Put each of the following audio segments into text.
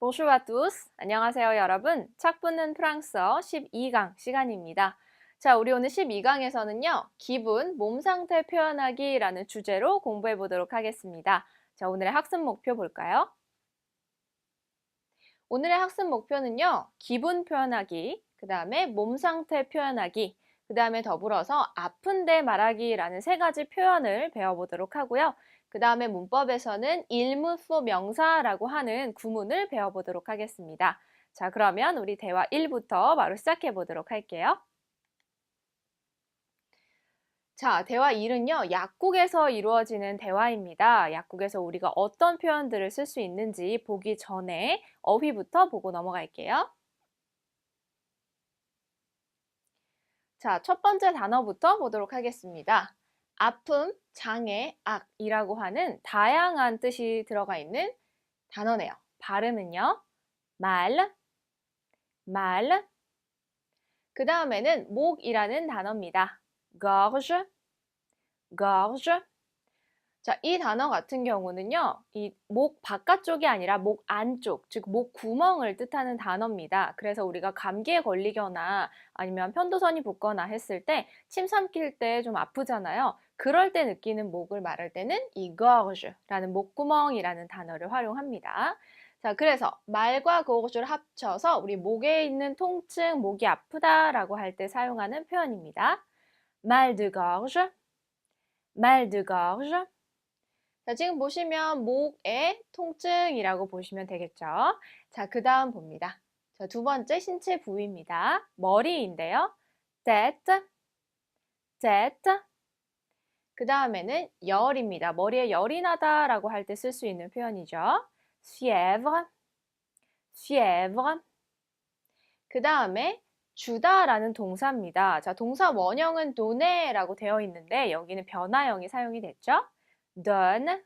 Bonjour à tous. 안녕하세요, 여러분. 책 붙는 프랑스어 12강 시간입니다. 자, 우리 오늘 12강에서는요, 기분, 몸 상태 표현하기라는 주제로 공부해 보도록 하겠습니다. 자, 오늘의 학습 목표 볼까요? 오늘의 학습 목표는요, 기분 표현하기, 그 다음에 몸 상태 표현하기, 그 다음에 더불어서 아픈데 말하기라는 세 가지 표현을 배워보도록 하고요. 그 다음에 문법에서는 일무소 명사라고 하는 구문을 배워보도록 하겠습니다. 자, 그러면 우리 대화 1부터 바로 시작해 보도록 할게요. 자, 대화 1은요, 약국에서 이루어지는 대화입니다. 약국에서 우리가 어떤 표현들을 쓸 수 있는지 보기 전에 어휘부터 보고 넘어갈게요. 자, 첫 번째 단어부터 보도록 하겠습니다. 아픔, 장애, 악이라고 하는 다양한 뜻이 들어가 있는 단어네요. 발음은요, 말. 그 다음에는 목이라는 단어입니다. gorge. 자, 이 단어 같은 경우는요, 이 목 바깥쪽이 아니라 목 안쪽, 즉 목 구멍을 뜻하는 단어입니다. 그래서 우리가 감기에 걸리거나 아니면 편도선이 붓거나 했을 때 침 삼킬 때 좀 아프잖아요. 그럴 때 느끼는 목을 말할 때는 이 gorge라는 목구멍이라는 단어를 활용합니다. 자, 그래서 말과 gorge를 합쳐서 우리 목에 있는 통증, 목이 아프다라고 할 때 사용하는 표현입니다. mal de gorge. 자, 지금 보시면 목의 통증이라고 보시면 되겠죠. 자, 그 다음 봅니다. 자, 두 번째 신체 부위입니다. 머리인데요. tête. 그 다음에는 열입니다. 머리에 열이 나다라고 할 때 쓸 수 있는 표현이죠. fièvre. 그 다음에 주다라는 동사입니다. 자, 동사 원형은 donner라고 되어 있는데 여기는 변화형이 사용이 됐죠. donne.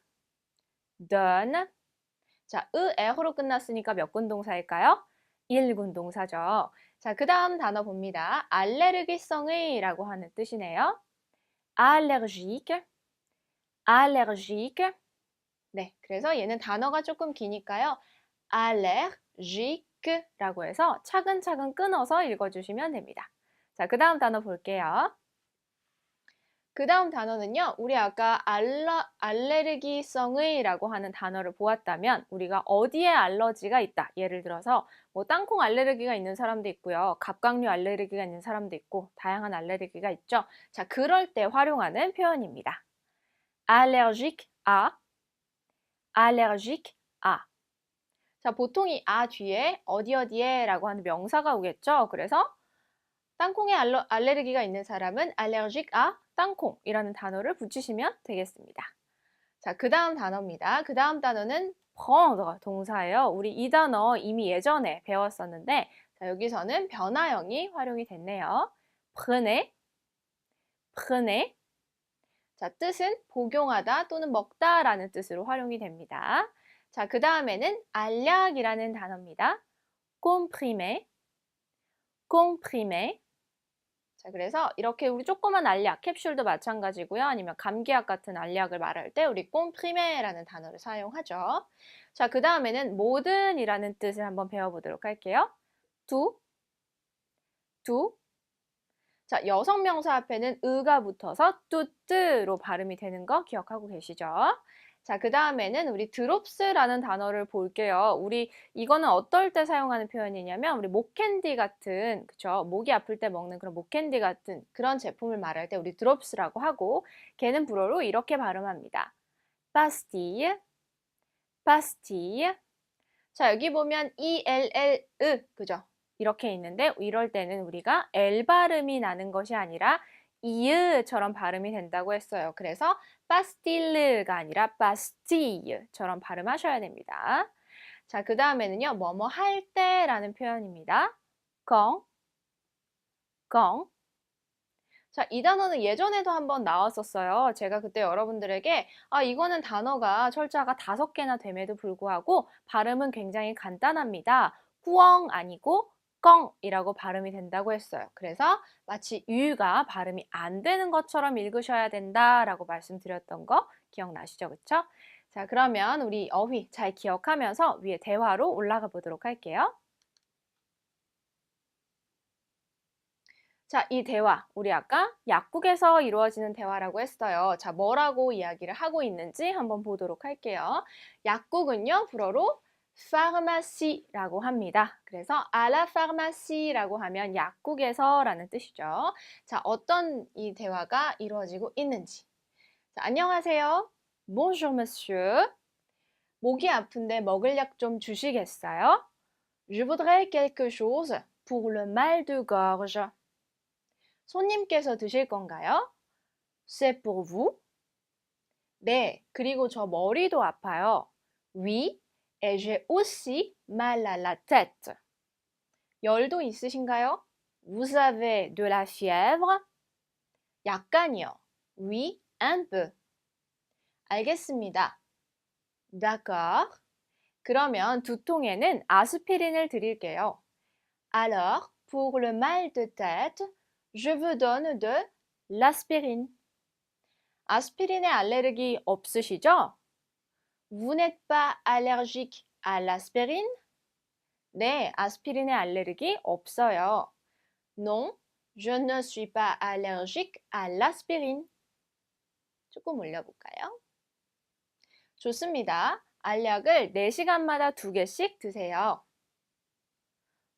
자, 에어로 끝났으니까 몇 군 동사일까요? 1군 동사죠. 자, 그 다음 단어 봅니다. 알레르기성의 라고 하는 뜻이네요. allergique. 네, 그래서 얘는 단어가 조금 기니까요. allergique라고 해서 차근차근 끊어서 읽어주시면 됩니다. 자, 그 다음 단어 볼게요. 그 다음 단어는요, 우리 아까 알레르기성의 라고 하는 단어를 보았다면 우리가 어디에 알러지가 있다. 예를 들어서 뭐 땅콩 알레르기가 있는 사람도 있고요. 갑각류 알레르기가 있는 사람도 있고 다양한 알레르기가 있죠. 자, 그럴 때 활용하는 표현입니다. allergique à. 자, 보통 이 뒤에 어디에 라고 하는 명사가 오겠죠. 그래서 땅콩에 알레르기가 있는 사람은 allergique à 땅콩이라는 단어를 붙이시면 되겠습니다. 자, 그 다음 단어입니다. 그 다음 단어는 prendre 동사예요. 우리 이 단어 이미 예전에 배웠었는데 자, 여기서는 변화형이 활용이 됐네요. prenez. 자, 뜻은 복용하다 또는 먹다라는 뜻으로 활용이 됩니다. 자, 그 다음에는 알약이라는 단어입니다. comprimé. 자, 그래서 이렇게 우리 조그만 알약, 캡슐도 마찬가지고요. 아니면 감기약 같은 알약을 말할 때 우리 꼼프리메라는 단어를 사용하죠. 자, 그 다음에는 모든이라는 뜻을 한번 배워보도록 할게요. 두. 자, 여성 명사 앞에는 으가 붙어서 뚜뜨로 발음이 되는 거 기억하고 계시죠? 자, 그 다음에는 우리 드롭스라는 단어를 볼게요. 우리 이거는 어떨 때 사용하는 표현이냐면 우리 목캔디 같은 그쵸? 목이 아플 때 먹는 그런 목캔디 같은 그런 제품을 말할 때 우리 드롭스라고 하고 걔는 불어로 이렇게 발음합니다. pastille. 자, 여기 보면 ELL 그죠? 이렇게 있는데 이럴 때는 우리가 L 발음이 나는 것이 아니라 이으처럼 발음이 된다고 했어요. 그래서 파스틸르가 아니라 파스티르처럼 발음하셔야 됩니다. 자, 그 다음에는요. 뭐뭐 할 때라는 표현입니다. quand. 자, 이 단어는 예전에도 한번 나왔었어요. 제가 그때 여러분들에게 이거는 단어가 철자가 5개나 됨에도 불구하고 발음은 굉장히 간단합니다. 꾸엉 아니고 껑이라고 발음이 된다고 했어요. 그래서 마치 유가 발음이 안 되는 것처럼 읽으셔야 된다라고 말씀드렸던 거 기억나시죠? 그쵸? 자, 그러면 우리 어휘 잘 기억하면서 위에 대화로 올라가 보도록 할게요. 자, 이 대화, 우리 아까 약국에서 이루어지는 대화라고 했어요. 자, 뭐라고 이야기를 하고 있는지 한번 보도록 할게요. 약국은요, 불어로 pharmacie라고 합니다. 그래서 à la pharmacie라고 하면 약국에서 라는 뜻이죠. 자, 어떤 이 대화가 이루어지고 있는지. 자, 안녕하세요. Bonjour, monsieur. 목이 아픈데 먹을 약 좀 주시겠어요? Je voudrais quelque chose pour le mal de gorge. 손님께서 드실 건가요? C'est pour vous? 네, 그리고 저 머리도 아파요. Oui, et j'ai aussi mal à la tête. 열도 있으신가요? Vous avez de la fièvre? 약간이요. Oui, un peu. 알겠습니다. D'accord. 그러면 두통에는 아스피린을 드릴게요. Alors, pour le mal de tête, je vous donne de l'aspirine. 아스피린에 알레르기 없으시죠? Vous n'êtes pas allergique à l'aspirine? 네, 아스피린에 알레르기 없어요. Non, je ne suis pas allergique à l'aspirine. 조금 올려볼까요? 좋습니다. 알약을 4시간마다 2개씩 드세요.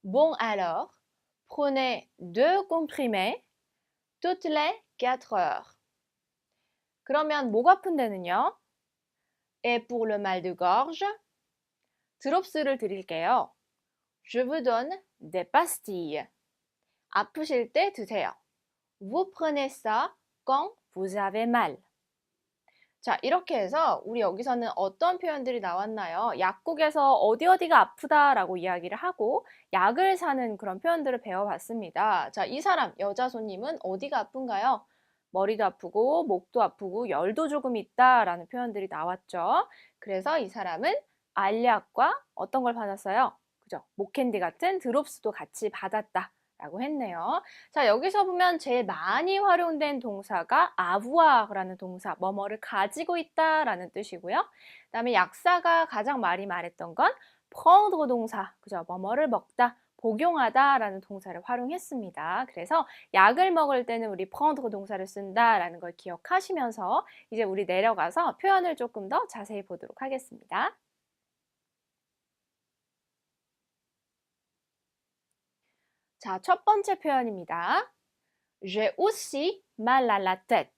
Bon alors, prenez 2 comprimés toutes les 4 heures. 그러면 목 아픈 데는요? Et pour le mal de gorge, 드롭스를 드릴게요. Je vous donne des pastilles. 아프실 때 드세요. Vous prenez ça quand vous avez mal. 자, 이렇게 해서 우리 여기서는 어떤 표현들이 나왔나요? 약국에서 어디가 아프다라고 이야기를 하고 약을 사는 그런 표현들을 배워봤습니다. 자, 이 사람, 여자 손님은 어디가 아픈가요? 머리도 아프고 목도 아프고 열도 조금 있다라는 표현들이 나왔죠. 그래서 이 사람은 알약과 어떤 걸 받았어요? 그죠? 목캔디 같은 드롭스도 같이 받았다. 라고 했네요. 자, 여기서 보면 제일 많이 활용된 동사가 아부아라는 동사, 뭐뭐를 가지고 있다라는 뜻이고요. 그다음에 약사가 가장 많이 말했던 건 prendre 동사, 그죠? 뭐뭐를 먹다, 복용하다라는 동사를 활용했습니다. 그래서 약을 먹을 때는 우리 prendre 동사를 쓴다라는 걸 기억하시면서 이제 우리 내려가서 표현을 조금 더 자세히 보도록 하겠습니다. 자, 첫 번째 표현입니다. J'ai aussi mal à la tête.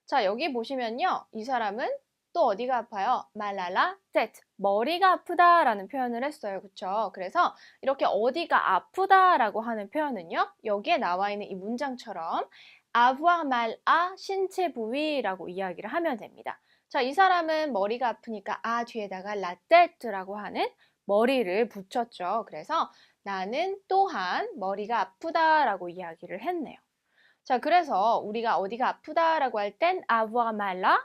자, 여기 보시면요. 이 사람은 또 어디가 아파요? mal à la tête. 머리가 아프다라는 표현을 했어요. 그쵸? 그래서 이렇게 어디가 아프다라고 하는 표현은요. 여기에 나와 있는 이 문장처럼 avoir mal à 신체 부위라고 이야기를 하면 됩니다. 자, 이 사람은 머리가 아프니까 아 뒤에다가 la tête라고 하는 머리를 붙였죠. 그래서 나는 또한 머리가 아프다라고 이야기를 했네요. 자, 그래서 우리가 어디가 아프다라고 할 땐 avoir mal à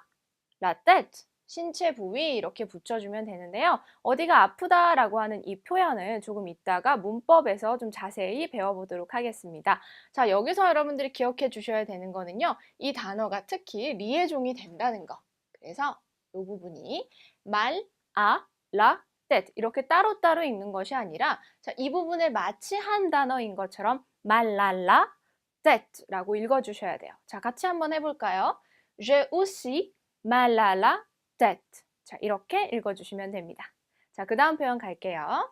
la tête, 신체 부위 이렇게 붙여주면 되는데요. 어디가 아프다라고 하는 이 표현은 조금 이따가 문법에서 좀 자세히 배워보도록 하겠습니다. 자, 여기서 여러분들이 기억해 주셔야 되는 거는요. 이 단어가 특히 리에종이 된다는 거. 그래서 이 부분이 mal à la tête 이렇게 따로따로 읽는 것이 아니라 자, 이 부분을 마치 한 단어인 것처럼 mal à la tête라고 읽어주셔야 돼요. 자, 같이 한번 해볼까요? J'ai aussi mal à la tête. 자, 이렇게 읽어주시면 됩니다. 자, 그 다음 표현 갈게요.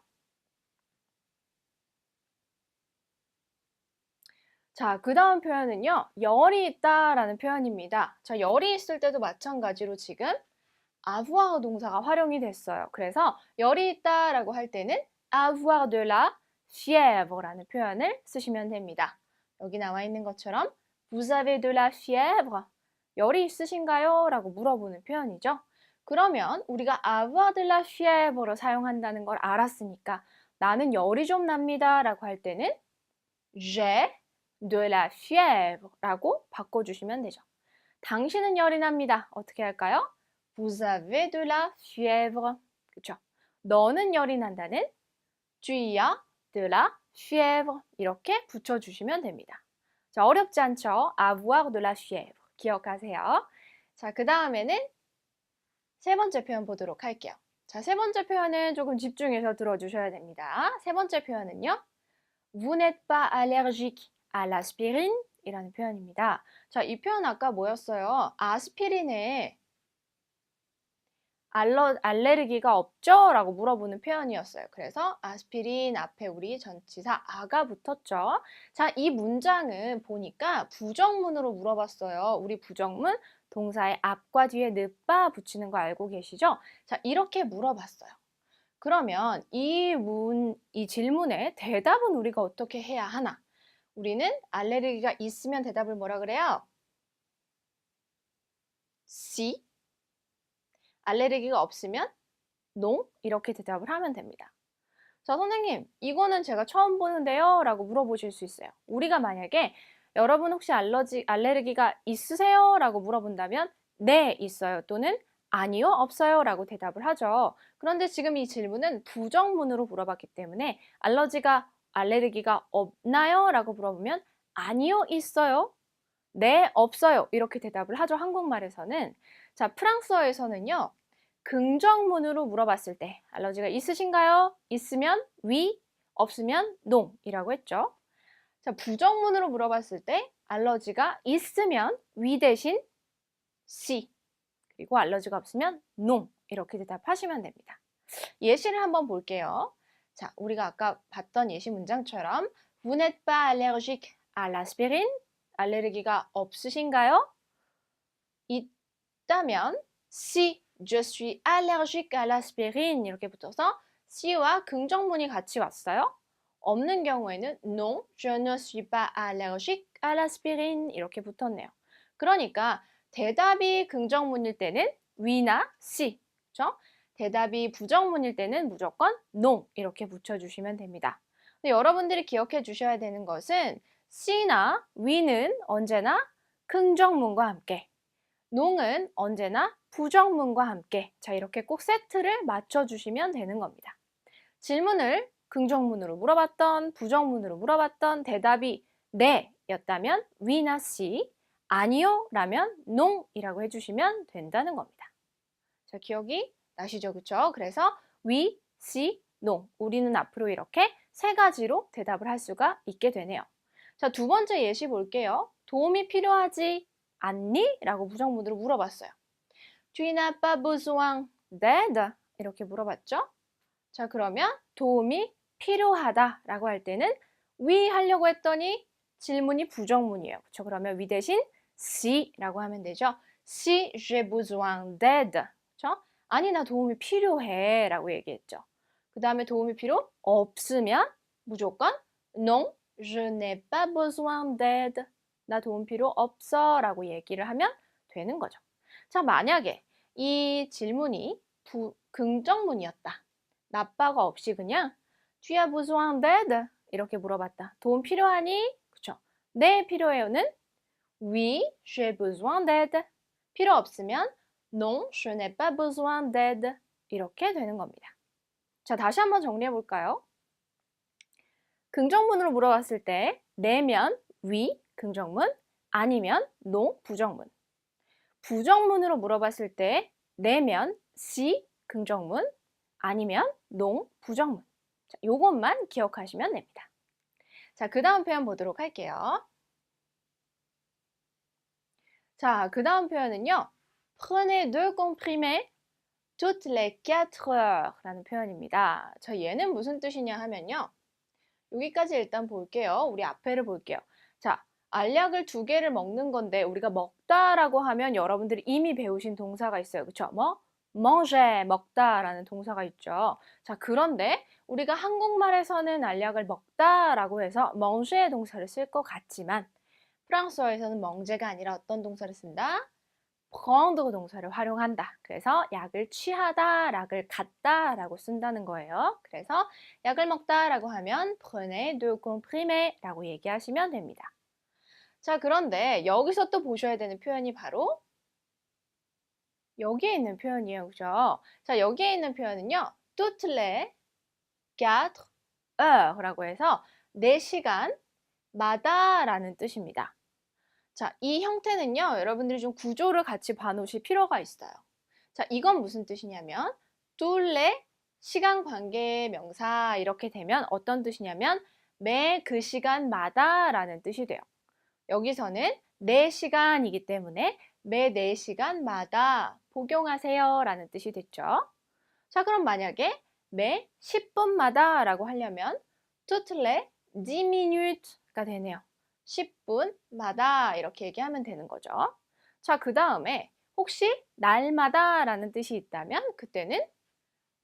자, 그 다음 표현은요. 열이 있다라는 표현입니다. 자, 열이 있을 때도 마찬가지로 지금 avoir 동사가 활용이 됐어요. 그래서 열이 있다라고 할 때는 avoir de la fièvre라는 표현을 쓰시면 됩니다. 여기 나와 있는 것처럼 Vous avez de la fièvre? 열이 있으신가요? 라고 물어보는 표현이죠. 그러면 우리가 avoir de la fièvre로 사용한다는 걸 알았으니까 나는 열이 좀 납니다 라고 할 때는 J'ai de la fièvre 라고 바꿔주시면 되죠. 당신은 열이 납니다. 어떻게 할까요? Vous avez de la fièvre. 그렇죠? 너는 열이 난다는 Tu as de la fièvre. 이렇게 붙여주시면 됩니다. 자, 어렵지 않죠? Avoir de la fièvre. 기억하세요. 자, 그 다음에는 세 번째 표현 보도록 할게요. 자, 세 번째 표현은 조금 집중해서 들어주셔야 됩니다. 세 번째 표현은요. Vous n'êtes pas allergique à l'aspirine? 이라는 표현입니다. 자, 이 표현 아까 뭐였어요? 아스피린에 알레르기가 없죠? 라고 물어보는 표현이었어요. 그래서 아스피린 앞에 우리 전치사 아가 붙었죠. 자, 이 문장은 보니까 부정문으로 물어봤어요. 우리 부정문 동사의 앞과 뒤에 늦바 붙이는 거 알고 계시죠? 자, 이렇게 물어봤어요. 그러면 이 질문에 대답은 우리가 어떻게 해야 하나? 우리는 알레르기가 있으면 대답을 뭐라 그래요? Si. 알레르기가 없으면 No. 이렇게 대답을 하면 됩니다. 자, 선생님, 이거는 제가 처음 보는데요? 라고 물어보실 수 있어요. 우리가 만약에 여러분 혹시 알레르기가 있으세요? 라고 물어본다면 네, 있어요. 또는 아니요, 없어요. 라고 대답을 하죠. 그런데 지금 이 질문은 부정문으로 물어봤기 때문에 알레르기가 없나요? 라고 물어보면 아니요, 있어요. 네, 없어요. 이렇게 대답을 하죠. 한국말에서는. 자, 프랑스어에서는요. 긍정문으로 물어봤을 때 알러지가 있으신가요? 있으면 oui, 없으면 no 이라고 했죠. 자, 부정문으로 물어봤을 때 알러지가 있으면 oui 대신 si, 그리고 알러지가 없으면 no 이렇게 대답하시면 됩니다. 예시를 한번 볼게요. 자, 우리가 아까 봤던 예시 문장처럼 Vous n'êtes pas allergique à l'aspirine? 알레르기가 없으신가요? 있다면 si je suis allergique à l'aspirine 이렇게 붙어서 si와 긍정문이 같이 왔어요. 없는 경우에는 non, je ne suis pas allergique à l'aspirine 이렇게 붙었네요. 그러니까 대답이 긍정문일 때는 we나 si, 그렇죠? 대답이 부정문일 때는 무조건 no 이렇게 붙여주시면 됩니다. 근데 여러분들이 기억해 주셔야 되는 것은 si나 we는 언제나 긍정문과 함께 농은 언제나 부정문과 함께 자 이렇게 꼭 세트를 맞춰주시면 되는 겁니다. 질문을 긍정문으로 물어봤던 부정문으로 물어봤던 대답이 네 였다면 we나 si, 아니요 라면 no 이라고 해주시면 된다는 겁니다. 자 기억이 나시죠? 그쵸? 그래서 we, si, no 우리는 앞으로 이렇게 세 가지로 대답을 할 수가 있게 되네요. 자, 두 번째 예시 볼게요. 도움이 필요하지 않니? 라고 부정문으로 물어봤어요. Tu n'as pas besoin d'aide? 이렇게 물어봤죠? 자, 그러면 도움이 필요하다 라고 할 때는 we 하려고 했더니 질문이 부정문이에요. 그렇죠? 그러면 we 대신 si 라고 하면 되죠. Si j'ai besoin d'aide. 그렇죠? 아니, 나 도움이 필요해 라고 얘기했죠. 그 다음에 도움이 필요 없으면 무조건 non, je n'ai pas besoin d'aide. 나 도움 필요 없어 라고 얘기를 하면 되는 거죠. 자, 만약에 이 질문이 긍정문이었다. 나빠가 없이 그냥 tu as besoin d'aide 이렇게 물어봤다. 도움 필요하니? 그쵸? 네, 필요해요는 oui, j'ai besoin d'aide. 필요 없으면 non, je n'ai pas besoin d'aide. 이렇게 되는 겁니다. 자, 다시 한번 정리해 볼까요? 긍정문으로 물어봤을 때 네면 oui, 긍정문, 아니면 no, 부정문. 부정문으로 물어봤을 때 네면 si, 긍정문, 아니면 no, 부정문. 자, 요것만 기억하시면 됩니다. 자, 그 다음 표현 보도록 할게요. 자, 그 다음 표현은요. Prenez 2 comprimés toutes les 4 heures 라는 표현입니다. 자, 얘는 무슨 뜻이냐 하면요. 여기까지 일단 볼게요. 우리 앞에를 볼게요. 자, 알약을 2개를 먹는 건데 우리가 먹다라고 하면 여러분들이 이미 배우신 동사가 있어요. 그쵸? manger, 먹다라는 동사가 있죠. 자, 그런데 우리가 한국말에서는 알약을 먹다라고 해서 manger 동사를 쓸 것 같지만 프랑스어에서는 멍제가 아니라 어떤 동사를 쓴다? prendre 동사를 활용한다. 그래서 약을 취하다, 약을 갖다 라고 쓴다는 거예요. 그래서 약을 먹다 라고 하면 prenez 2 comprimés 라고 얘기하시면 됩니다. 자, 그런데 여기서 또 보셔야 되는 표현이 바로 여기에 있는 표현이에요. 그죠? 자, 여기에 있는 표현은요. toutes les 4 heures 라고 해서 4시간마다 라는 뜻입니다. 자, 이 형태는요, 여러분들이 좀 구조를 같이 봐놓으실 필요가 있어요. 자, 이건 무슨 뜻이냐면 둘레 시간 관계 명사 이렇게 되면 어떤 뜻이냐면 매 그 시간마다 라는 뜻이 돼요. 여기서는 4시간이기 때문에 매 4시간마다 복용하세요 라는 뜻이 됐죠. 자, 그럼 만약에 매 10분마다 라고 하려면 toutes les 10 minutes가 되네요. 10분마다 이렇게 얘기하면 되는 거죠. 자, 그 다음에 혹시 날마다 라는 뜻이 있다면 그때는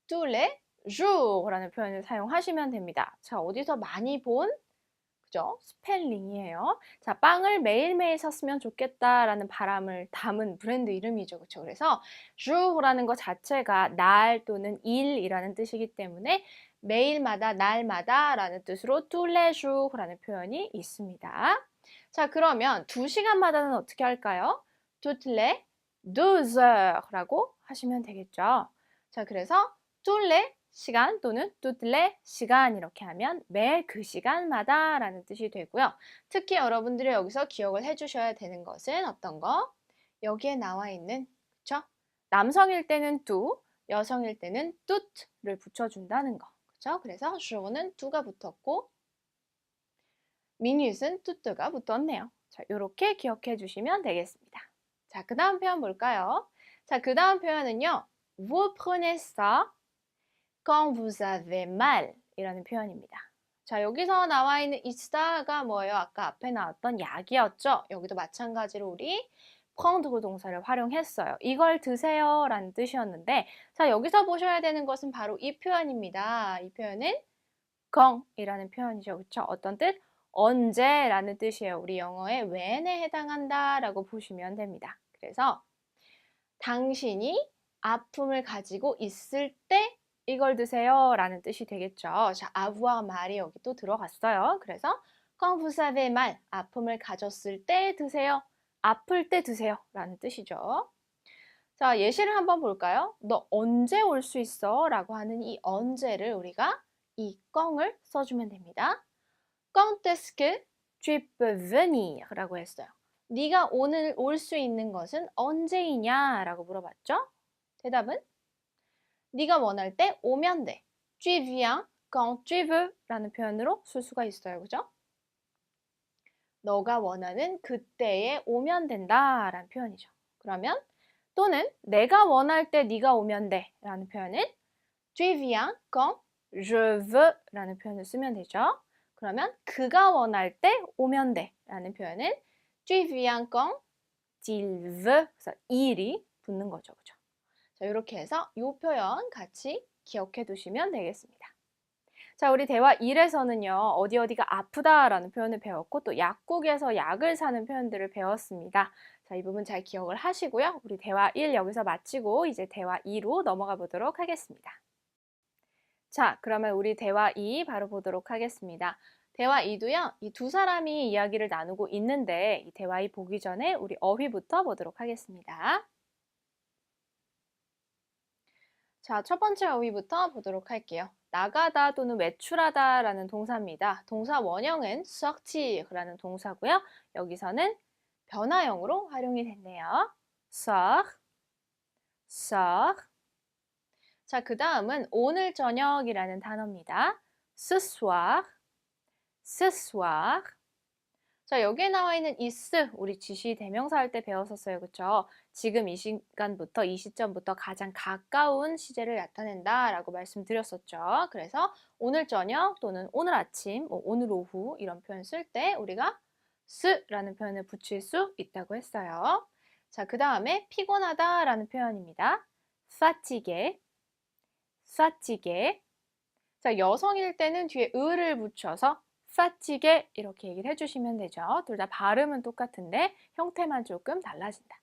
tous les jours 라는 표현을 사용하시면 됩니다. 자, 어디서 많이 본 그죠? 스펠링이에요. 자, 빵을 매일매일 샀으면 좋겠다라는 바람을 담은 브랜드 이름이죠. 그렇죠? 그래서 jour라는 것 자체가 날 또는 일이라는 뜻이기 때문에 매일마다 날마다라는 뜻으로 tous les jours라는 표현이 있습니다. 자, 그러면 2시간마다는 어떻게 할까요? toutes les 2 heurs라고 하시면 되겠죠. 자, 그래서 tous les 시간 또는 toutes les 시간 이렇게 하면 매 그 시간마다 라는 뜻이 되고요. 특히 여러분들이 여기서 기억을 해주셔야 되는 것은 어떤 거? 여기에 나와 있는 그쵸? 남성일 때는 do, 여성일 때는 toutes,를 붙여준다는 거. 그쵸? 그래서 jour는 do가 붙었고 minute은 tutes가 붙었네요. 자, 이렇게 기억해 주시면 되겠습니다. 자, 그 다음 표현 볼까요? 자, 그 다음 표현은요. Vous prenez ça quand vous avez mal 이라는 표현입니다. 자, 여기서 나와 있는 있다가 뭐예요? 아까 앞에 나왔던 약이었죠? 여기도 마찬가지로 우리 prendre 동사를 활용했어요. 이걸 드세요 라는 뜻이었는데 자, 여기서 보셔야 되는 것은 바로 이 표현입니다. 이 표현은 quand 이라는 표현이죠. 그쵸? 어떤 뜻? 언제라는 뜻이에요. 우리 영어의 when에 해당한다 라고 보시면 됩니다. 그래서 당신이 아픔을 가지고 있을 때 이걸 드세요 라는 뜻이 되겠죠. 자, avoir 말이 여기 또 들어갔어요. 그래서 quand vous avez mal, 아픔을 가졌을 때 드세요. 아플 때 드세요 라는 뜻이죠. 자, 예시를 한번 볼까요? 너 언제 올 수 있어? 라고 하는 이 언제를 우리가 이 quand을 써주면 됩니다. Quand est-ce que tu peux venir? 라고 했어요. 네가 오늘 올 수 있는 것은 언제이냐? 라고 물어봤죠? 대답은 네가 원할 때 오면 돼. Tu viens quand tu veux 라는 표현으로 쓸 수가 있어요. 그죠? 너가 원하는 그때에 오면 된다 라는 표현이죠. 그러면 또는 내가 원할 때 네가 오면 돼 라는 표현은 Tu viens quand je veux 라는 표현을 쓰면 되죠. 그러면 그가 원할 때 오면 돼 라는 표현은 Tu viens quand il veut 그래서 일이 붙는 거죠. 그죠? 자, 이렇게 해서 이 표현 같이 기억해 두시면 되겠습니다. 자, 우리 대화 1에서는요. 어디가 아프다라는 표현을 배웠고 또 약국에서 약을 사는 표현들을 배웠습니다. 자, 이 부분 잘 기억을 하시고요. 우리 대화 1 여기서 마치고 이제 대화 2로 넘어가 보도록 하겠습니다. 자, 그러면 우리 대화 2 바로 보도록 하겠습니다. 대화 2도요. 이 두 사람이 이야기를 나누고 있는데 이 대화 2 보기 전에 우리 어휘부터 보도록 하겠습니다. 자, 첫 번째 어휘부터 보도록 할게요. 나가다 또는 외출하다 라는 동사입니다. 동사 원형은 sortir라는 동사고요. 여기서는 변화형으로 활용이 됐네요. sort, sort. 자, 그 다음은 오늘 저녁이라는 단어입니다. ce soir, ce soir. 자, 여기에 나와 있는 is, 우리 지시 대명사 할 때 배웠었어요. 그쵸? 지금 이 시간부터, 이 시점부터 가장 가까운 시제를 나타낸다 라고 말씀드렸었죠. 그래서 오늘 저녁 또는 오늘 아침, 오늘 오후 이런 표현 쓸 때 우리가 스라는 표현을 붙일 수 있다고 했어요. 자, 그 다음에 피곤하다 라는 표현입니다. fatigué, fatigué. 자, 여성일 때는 뒤에 을을 붙여서 fatigué 이렇게 얘기를 해주시면 되죠. 둘 다 발음은 똑같은데 형태만 조금 달라진다.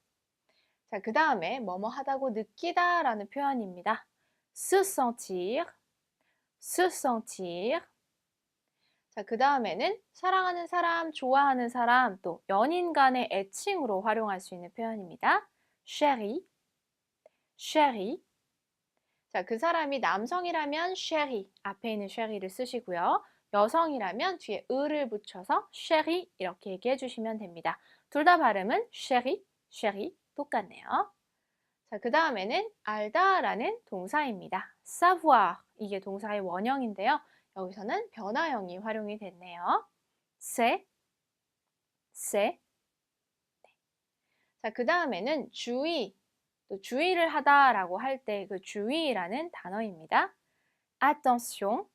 자, 그 다음에 뭐뭐 하다고 느끼다 라는 표현입니다. se sentir, se sentir. 자, 그 다음에는 사랑하는 사람, 좋아하는 사람, 또 연인 간의 애칭으로 활용할 수 있는 표현입니다. chérie, chérie. 자, 그 사람이 남성이라면 chérie, 앞에 있는 chérie,를 쓰시고요. 여성이라면 뒤에 을을 붙여서 chérie 이렇게 얘기해 주시면 됩니다. 둘 다 발음은 chérie, chérie 똑같네요. 자, 자, 그 다음에는 알다라는 동사입니다. savoir, 이게 동사의 원형인데요. 여기서는 변화형이 활용이 됐네요. c'est. 자, 그 다음에는 주의, 또 주의를 하다라고 할 때 그 주의라는 단어입니다. attention.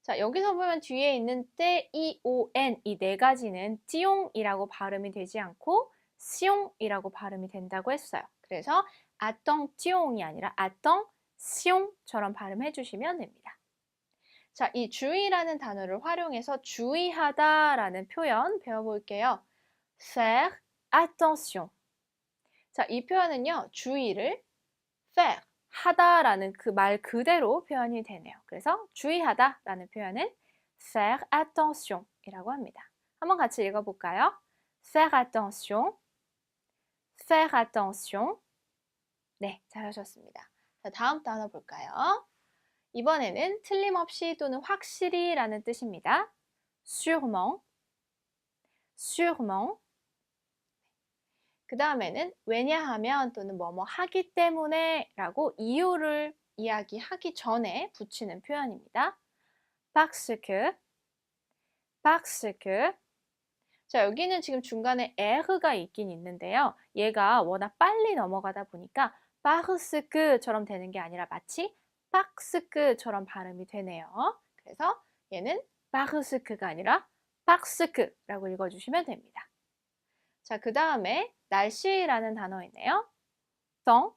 자, 여기서 보면 뒤에 있는 t-i-o-n 이 네 가지는 띠용이라고 발음이 되지 않고 시용이라고 발음이 된다고 했어요. 그래서 attention이 아니라 attention처럼 발음해 주시면 됩니다. 자, 이 주의라는 단어를 활용해서 주의하다라는 표현 배워볼게요. faire attention. 자, 이 표현은요, 주의를 faire, 하다라는 그 말 그대로 표현이 되네요. 그래서 주의하다라는 표현은 faire attention 이라고 합니다. 한번 같이 읽어볼까요? faire attention. 네, 잘하셨습니다. 자, 다음 단어 볼까요? 이번에는 틀림없이 또는 확실히라는 뜻입니다. sûrement. 그 다음에는 왜냐하면 또는 뭐뭐 하기 때문에 라고 이유를 이야기하기 전에 붙이는 표현입니다. parce que. 자, 여기는 지금 중간에 에르가 있긴 있는데요. 얘가 워낙 빨리 넘어가다 보니까 parce que처럼 되는 게 아니라 마치 parce que처럼 발음이 되네요. 그래서 얘는 parce que가 아니라 parce que라고 읽어주시면 됩니다. 자, 그 다음에 날씨라는 단어 있네요. temps.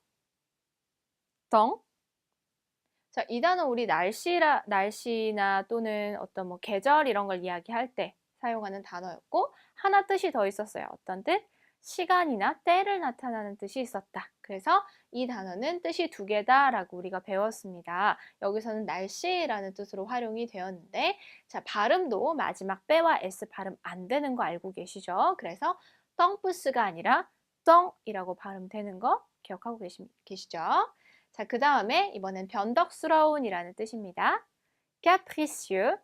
자, 이 단어 우리 날씨나 또는 어떤 뭐 계절 이런 걸 이야기할 때 사용하는 단어였고 하나 뜻이 더 있었어요. 어떤 뜻? 시간이나 때를 나타내는 뜻이 있었다. 그래서 이 단어는 뜻이 두 개다라고 우리가 배웠습니다. 여기서는 날씨라는 뜻으로 활용이 되었는데 자, 발음도 마지막 빼와 s 발음 안 되는 거 알고 계시죠? 그래서 떵프스가 아니라 떵이라고 발음되는 거 기억하고 계시죠? 자, 그 다음에 이번엔 변덕스러운이라는 뜻입니다. capricieux.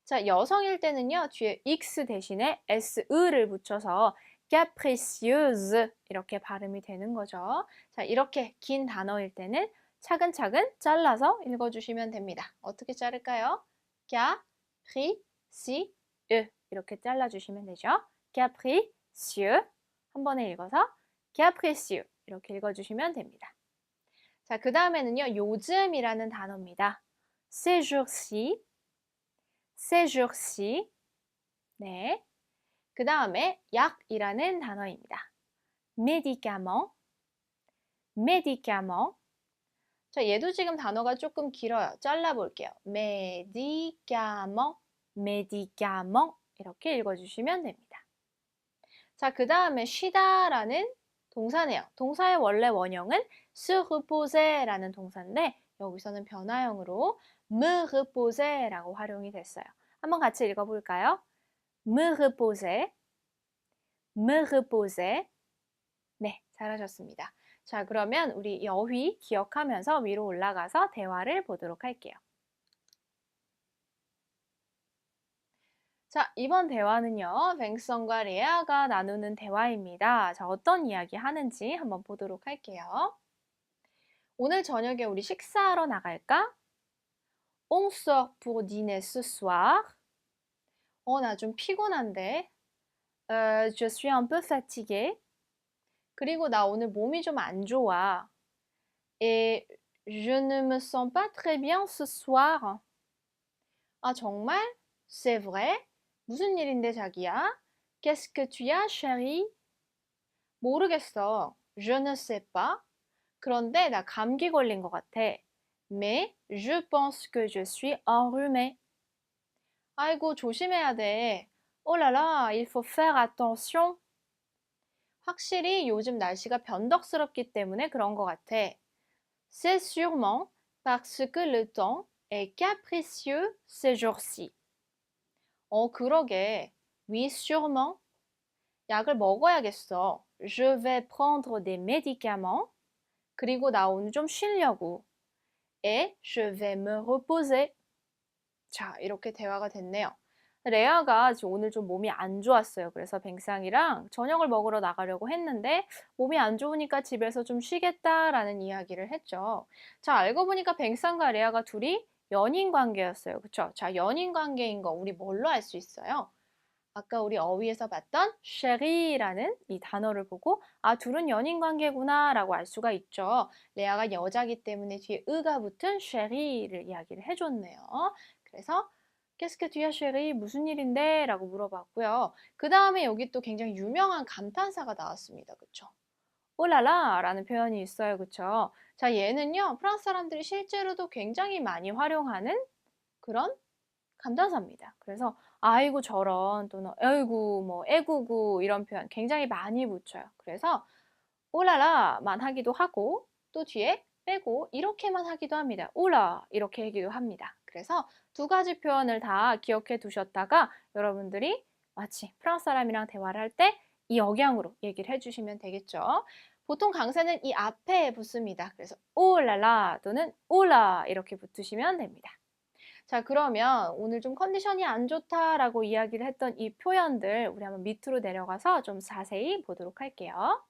자, 여성일 때는요, 뒤에 x 대신에 s을 붙여서 capricieuse 이렇게 발음이 되는 거죠. 자, 이렇게 긴 단어일 때는 차근차근 잘라서 읽어주시면 됩니다. 어떻게 자를까요? capricieux 이렇게 잘라주시면 되죠. capricieux 한 번에 읽어서 capricieux 이렇게 읽어주시면 됩니다. 자, 그 다음에는요, 요즘이라는 단어입니다. ces jours-ci. 네. 그 다음에 약이라는 단어입니다. médicament. 자, 얘도 지금 단어가 조금 길어요. 잘라볼게요. médicament 이렇게 읽어주시면 됩니다. 자, 그 다음에 쉬다라는 동사네요. 동사의 원래 원형은 se reposer라는 동사인데 여기서는 변화형으로 me reposer라고 활용이 됐어요. 한번 같이 읽어볼까요? me reposer. 네, 잘하셨습니다. 자, 그러면 우리 여휘 기억하면서 위로 올라가서 대화를 보도록 할게요. 자, 이번 대화는요, 뱅성과 레아가 나누는 대화입니다. 자, 어떤 이야기 하는지 한번 보도록 할게요. 오늘 저녁에 우리 식사하러 나갈까? On sort pour dîner ce soir. 나 좀 피곤한데. Je suis un peu fatiguée. 그리고 나 오늘 몸이 좀 안 좋아. Et je ne me sens pas très bien ce soir. 아, 정말? C'est vrai? 무슨 일인데 자기야? Qu'est-ce que tu as, chérie? 모르겠어. Je ne sais pas. 그런데 나 감기 걸린 것 같아. Mais je pense que je suis enrhumée. 아이고, 조심해야 돼. Oh là là, il faut faire attention. 확실히 요즘 날씨가 변덕스럽기 때문에 그런 것 같아. C'est sûrement parce que le temps est capricieux ces jours-ci. 그러게. Oui, sûrement. 약을 먹어야겠어. Je vais prendre des médicaments. 그리고 나 오늘 좀 쉬려고. Et je vais me reposer. 자, 이렇게 대화가 됐네요. 레아가 지금 오늘 좀 몸이 안 좋았어요. 그래서 뱅상이랑 저녁을 먹으러 나가려고 했는데 몸이 안 좋으니까 집에서 좀 쉬겠다라는 이야기를 했죠. 자, 알고 보니까 뱅상과 레아가 둘이 연인 관계였어요. 그쵸? 자, 연인 관계인 거 우리 뭘로 알 수 있어요? 아까 우리 어휘에서 봤던 chérie 라는 이 단어를 보고 아, 둘은 연인 관계구나 라고 알 수가 있죠. 레아가 여자기 때문에 뒤에 으가 붙은 chérie 를 이야기를 해줬네요. 그래서 Qu'est-ce que tu as, chérie? 무슨 일인데? 라고 물어봤고요. 그 다음에 여기 또 굉장히 유명한 감탄사가 나왔습니다. 그쵸? 오라라 라는 표현이 있어요. 그쵸? 자, 얘는요, 프랑스 사람들이 실제로도 굉장히 많이 활용하는 그런 감탄사입니다. 그래서 아이고 저런 또는 에이구 뭐 애구구 이런 표현 굉장히 많이 붙여요. 그래서 오라라만 하기도 하고 또 뒤에 빼고 이렇게만 하기도 합니다. 오라 이렇게 하기도 합니다. 그래서 두 가지 표현을 다 기억해 두셨다가 여러분들이 마치 프랑스 사람이랑 대화를 할 때 이 억양으로 얘기를 해주시면 되겠죠. 보통 강세는 이 앞에 붙습니다. 그래서 오라라 또는 오라 이렇게 붙으시면 됩니다. 자, 그러면 오늘 좀 컨디션이 안 좋다라고 이야기를 했던 이 표현들 우리 한번 밑으로 내려가서 좀 자세히 보도록 할게요.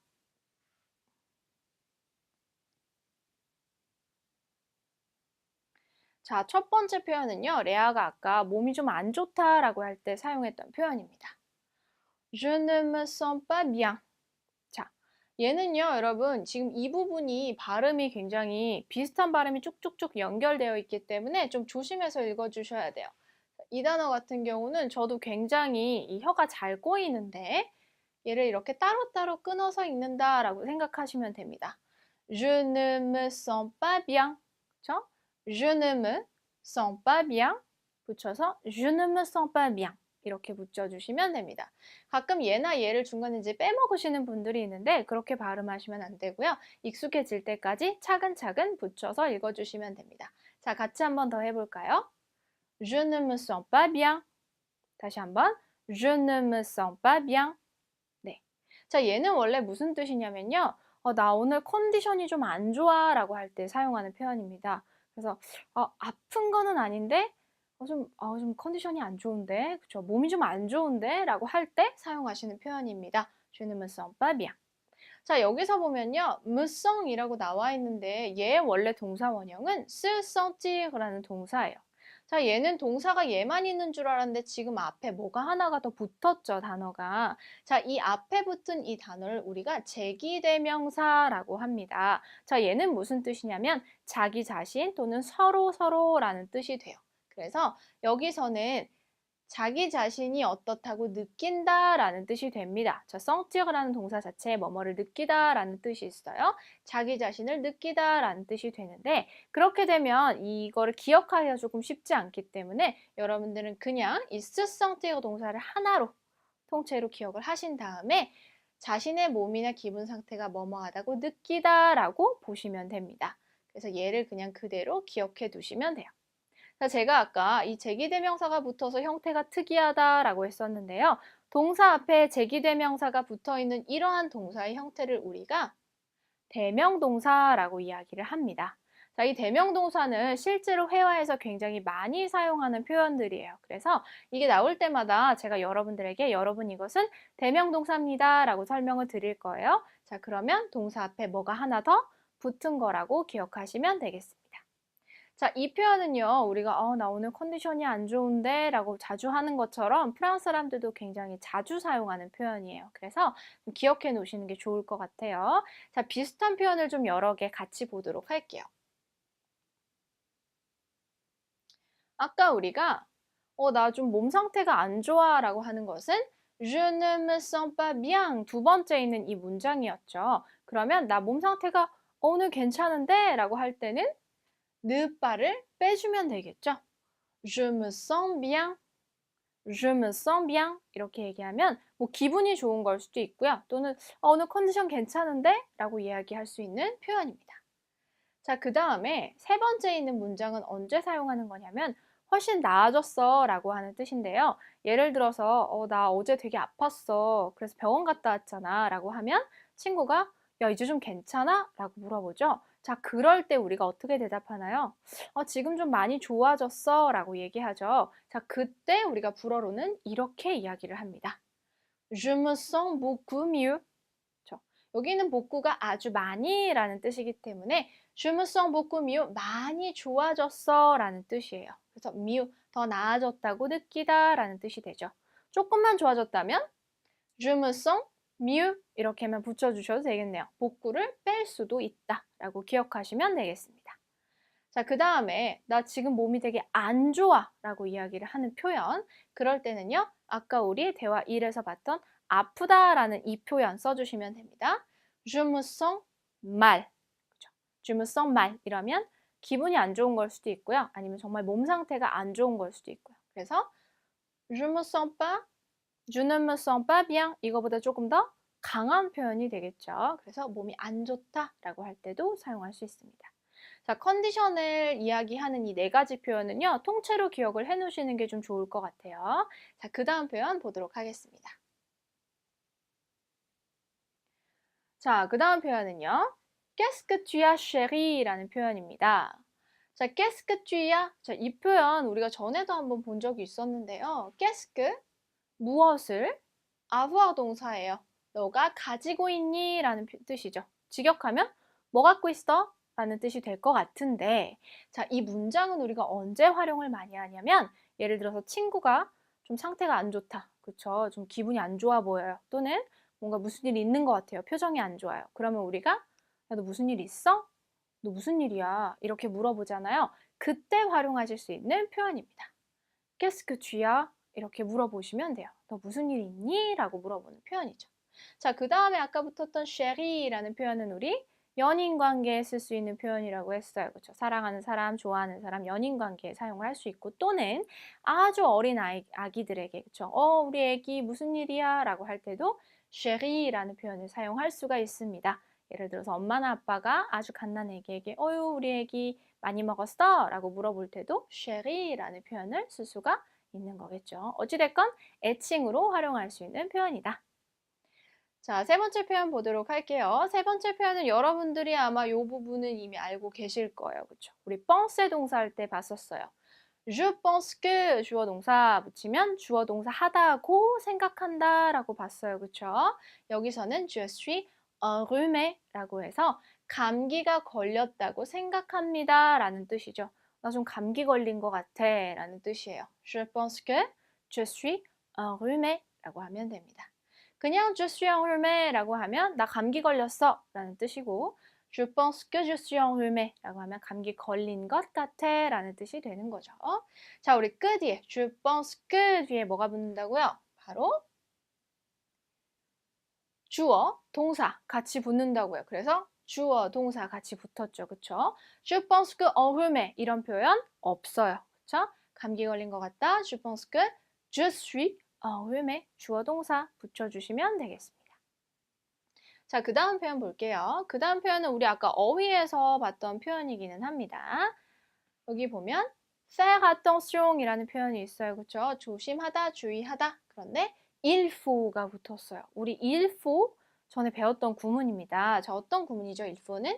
자, 첫 번째 표현은요. 레아가 아까 몸이 좀 안 좋다라고 할 때 사용했던 표현입니다. Je ne me sens pas bien. 자, 얘는요, 여러분, 지금 이 부분이 발음이 굉장히 비슷한 발음이 쭉쭉쭉 연결되어 있기 때문에 좀 조심해서 읽어주셔야 돼요. 이 단어 같은 경우는 저도 굉장히 이 혀가 잘 꼬이는데 얘를 이렇게 따로따로 끊어서 읽는다라고 생각하시면 됩니다. Je ne me sens pas bien. 그쵸? Je ne me sens pas bien 붙여서 Je ne me sens pas bien 이렇게 붙여주시면 됩니다. 가끔 얘나 얘를 중간에 이제 빼먹으시는 분들이 있는데 그렇게 발음하시면 안 되고요. 익숙해질 때까지 차근차근 붙여서 읽어주시면 됩니다. 자, 같이 한번 더 해볼까요? Je ne me sens pas bien. 다시 한번. Je ne me sens pas bien. 네. 자, 얘는 원래 무슨 뜻이냐면요. 나 오늘 컨디션이 좀 안 좋아 라고 할 때 사용하는 표현입니다. 그래서 아픈 거는 아닌데 좀 컨디션이 안 좋은데 그쵸? 몸이 좀 안 좋은데 라고 할 때 사용하시는 표현입니다. Je ne me sens pas bien. 자, 여기서 보면요. me sens이라고 나와 있는데 얘의 원래 동사 원형은 se sentir라는 동사예요. 자, 얘는 동사가 얘만 있는 줄 알았는데 지금 앞에 뭐가 하나가 더 붙었죠, 단어가. 자, 이 앞에 붙은 이 단어를 우리가 제기대명사라고 합니다. 자, 얘는 무슨 뜻이냐면 자기 자신 또는 서로라는 뜻이 돼요. 그래서 여기서는 자기 자신이 어떻다고 느낀다라는 뜻이 됩니다. 자, sentir라는 동사 자체에 뭐뭐를 느끼다라는 뜻이 있어요. 자기 자신을 느끼다라는 뜻이 되는데 그렇게 되면 이거를 기억하기가 조금 쉽지 않기 때문에 여러분들은 그냥 이 se sentir 동사를 하나로 통째로 기억을 하신 다음에 자신의 몸이나 기분 상태가 뭐뭐하다고 느끼다라고 보시면 됩니다. 그래서 얘를 그냥 그대로 기억해 두시면 돼요. 제가 아까 이 제기대명사가 붙어서 형태가 특이하다라고 했었는데요. 동사 앞에 제기대명사가 붙어있는 이러한 동사의 형태를 우리가 대명동사라고 이야기를 합니다. 자, 이 대명동사는 실제로 회화에서 굉장히 많이 사용하는 표현들이에요. 그래서 이게 나올 때마다 제가 여러분들에게 여러분 이것은 대명동사입니다 라고 설명을 드릴 거예요. 자, 그러면 동사 앞에 뭐가 하나 더 붙은 거라고 기억하시면 되겠습니다. 자, 이 표현은요, 우리가 나 오늘 컨디션이 안 좋은데 라고 자주 하는 것처럼 프랑스 사람들도 굉장히 자주 사용하는 표현이에요. 그래서 좀 기억해 놓으시는 게 좋을 것 같아요. 자, 비슷한 표현을 좀 여러 개 같이 보도록 할게요. 아까 우리가 나 좀 몸 상태가 안 좋아 라고 하는 것은 Je ne me sens pas bien 두 번째 있는 이 문장이었죠. 그러면 나 몸 상태가 오늘 괜찮은데 라고 할 때는 느바를 빼주면 되겠죠. Je me sens bien. Je me sens bien. 이렇게 얘기하면 뭐 기분이 좋은 걸 수도 있고요. 또는 오늘 컨디션 괜찮은데? 라고 이야기할 수 있는 표현입니다. 자, 그 다음에 세 번째 있는 문장은 언제 사용하는 거냐면 훨씬 나아졌어 라고 하는 뜻인데요. 예를 들어서 나 어제 되게 아팠어. 그래서 병원 갔다 왔잖아 라고 하면 친구가 야, 이제 좀 괜찮아? 라고 물어보죠. 자, 그럴 때 우리가 어떻게 대답하나요? 지금 좀 많이 좋아졌어 라고 얘기하죠. 자, 그때 우리가 불어로는 이렇게 이야기를 합니다. Je me sens beaucoup mieux. 그렇죠? 여기는 복구가 아주 많이 라는 뜻이기 때문에 Je me sens beaucoup mieux. 많이 좋아졌어 라는 뜻이에요. 그래서 mieux, 더 나아졌다고 느끼다 라는 뜻이 되죠. 조금만 좋아졌다면 Je me sens mieux 이렇게만 붙여주셔도 되겠네요. 복구를 뺄 수도 있다 라고 기억하시면 되겠습니다. 자, 그 다음에 나 지금 몸이 되게 안 좋아 라고 이야기를 하는 표현. 그럴 때는요. 아까 우리 대화 1에서 봤던 아프다 라는 이 표현 써주시면 됩니다. Je me sens mal. 그렇죠? Je me sens mal 이러면 기분이 안 좋은 걸 수도 있고요. 아니면 정말 몸 상태가 안 좋은 걸 수도 있고요. 그래서 Je me sens pas, je ne me sens pas bien 이거보다 조금 더 강한 표현이 되겠죠. 그래서 몸이 안 좋다 라고 할 때도 사용할 수 있습니다. 자, 컨디션을 이야기하는 이 네 가지 표현은요. 통째로 기억을 해 놓으시는 게 좀 좋을 것 같아요. 자, 그 다음 표현 보도록 하겠습니다. 자, 그 다음 표현은요. Qu'est-ce que tu as, chérie? 라는 표현입니다. 자, qu'est-ce que tu as? 자, 이 표현 우리가 전에도 한번 본 적이 있었는데요. Qu'est-ce que? 무엇을? avoir 동사예요. 너가 가지고 있니? 라는 뜻이죠. 직역하면 뭐 갖고 있어? 라는 뜻이 될 것 같은데 자, 이 문장은 우리가 언제 활용을 많이 하냐면 예를 들어서 친구가 좀 상태가 안 좋다. 그쵸? 좀 기분이 안 좋아 보여요. 또는 뭔가 무슨 일이 있는 것 같아요. 표정이 안 좋아요. 그러면 우리가 야, 너 무슨 일 있어? 너 무슨 일이야? 이렇게 물어보잖아요. 그때 활용하실 수 있는 표현입니다. Qu'est-ce que tu as? 이렇게 물어보시면 돼요. 너 무슨 일 있니? 라고 물어보는 표현이죠. 자, 그 다음에 아까 붙었던 chérie 라는 표현은 우리 연인 관계에 쓸 수 있는 표현이라고 했어요. 그렇죠? 사랑하는 사람, 좋아하는 사람, 연인 관계에 사용을 할 수 있고 또는 아주 어린 아기들에게 그렇죠? 우리 애기 무슨 일이야? 라고 할 때도 chérie 라는 표현을 사용할 수가 있습니다. 예를 들어서 엄마나 아빠가 아주 갓난 애기에게 어유 우리 애기 많이 먹었어? 라고 물어볼 때도 chérie 라는 표현을 쓸 수가 있는 거겠죠. 어찌됐건 애칭으로 활용할 수 있는 표현이다. 자, 세 번째 표현 보도록 할게요. 세 번째 표현은 여러분들이 아마 이 부분은 이미 알고 계실 거예요. 그렇죠? 우리 penser 동사 할 때 봤었어요. Je pense que 주어 동사 붙이면 주어 동사 하다고 생각한다 라고 봤어요. 그렇죠? 여기서는 je suis enrhumé 라고 해서 감기가 걸렸다고 생각합니다 라는 뜻이죠. 나 좀 감기 걸린 것 같아 라는 뜻이에요. Je pense que je suis enrhumé 라고 하면 됩니다. 그냥 je suis enrhumé 라고 하면 나 감기 걸렸어 라는 뜻이고 Je pense que je suis enrhumé 라고 하면 감기 걸린 것 같아 라는 뜻이 되는 거죠. 자, 우리 que 뒤에 je pense que 뒤에 뭐가 붙는다고요? 바로 주어, 동사 같이 붙는다고요. 그래서 주어, 동사 같이 붙었죠. 그쵸? Je pense que enrhumé 이런 표현 없어요. 그쵸? 감기 걸린 것 같다. Je pense que je suis enrhumé 주어, 동사 붙여주시면 되겠습니다. 자, 그 다음 표현 볼게요. 그 다음 표현은 우리 아까 어휘에서 봤던 표현이기는 합니다. 여기 보면 faire attention 이라는 표현이 있어요. 그쵸? 조심하다, 주의하다. 그런데 il faut가 붙었어요. 우리 il faut 전에 배웠던 구문입니다. 자, 어떤 구문이죠, il faut는?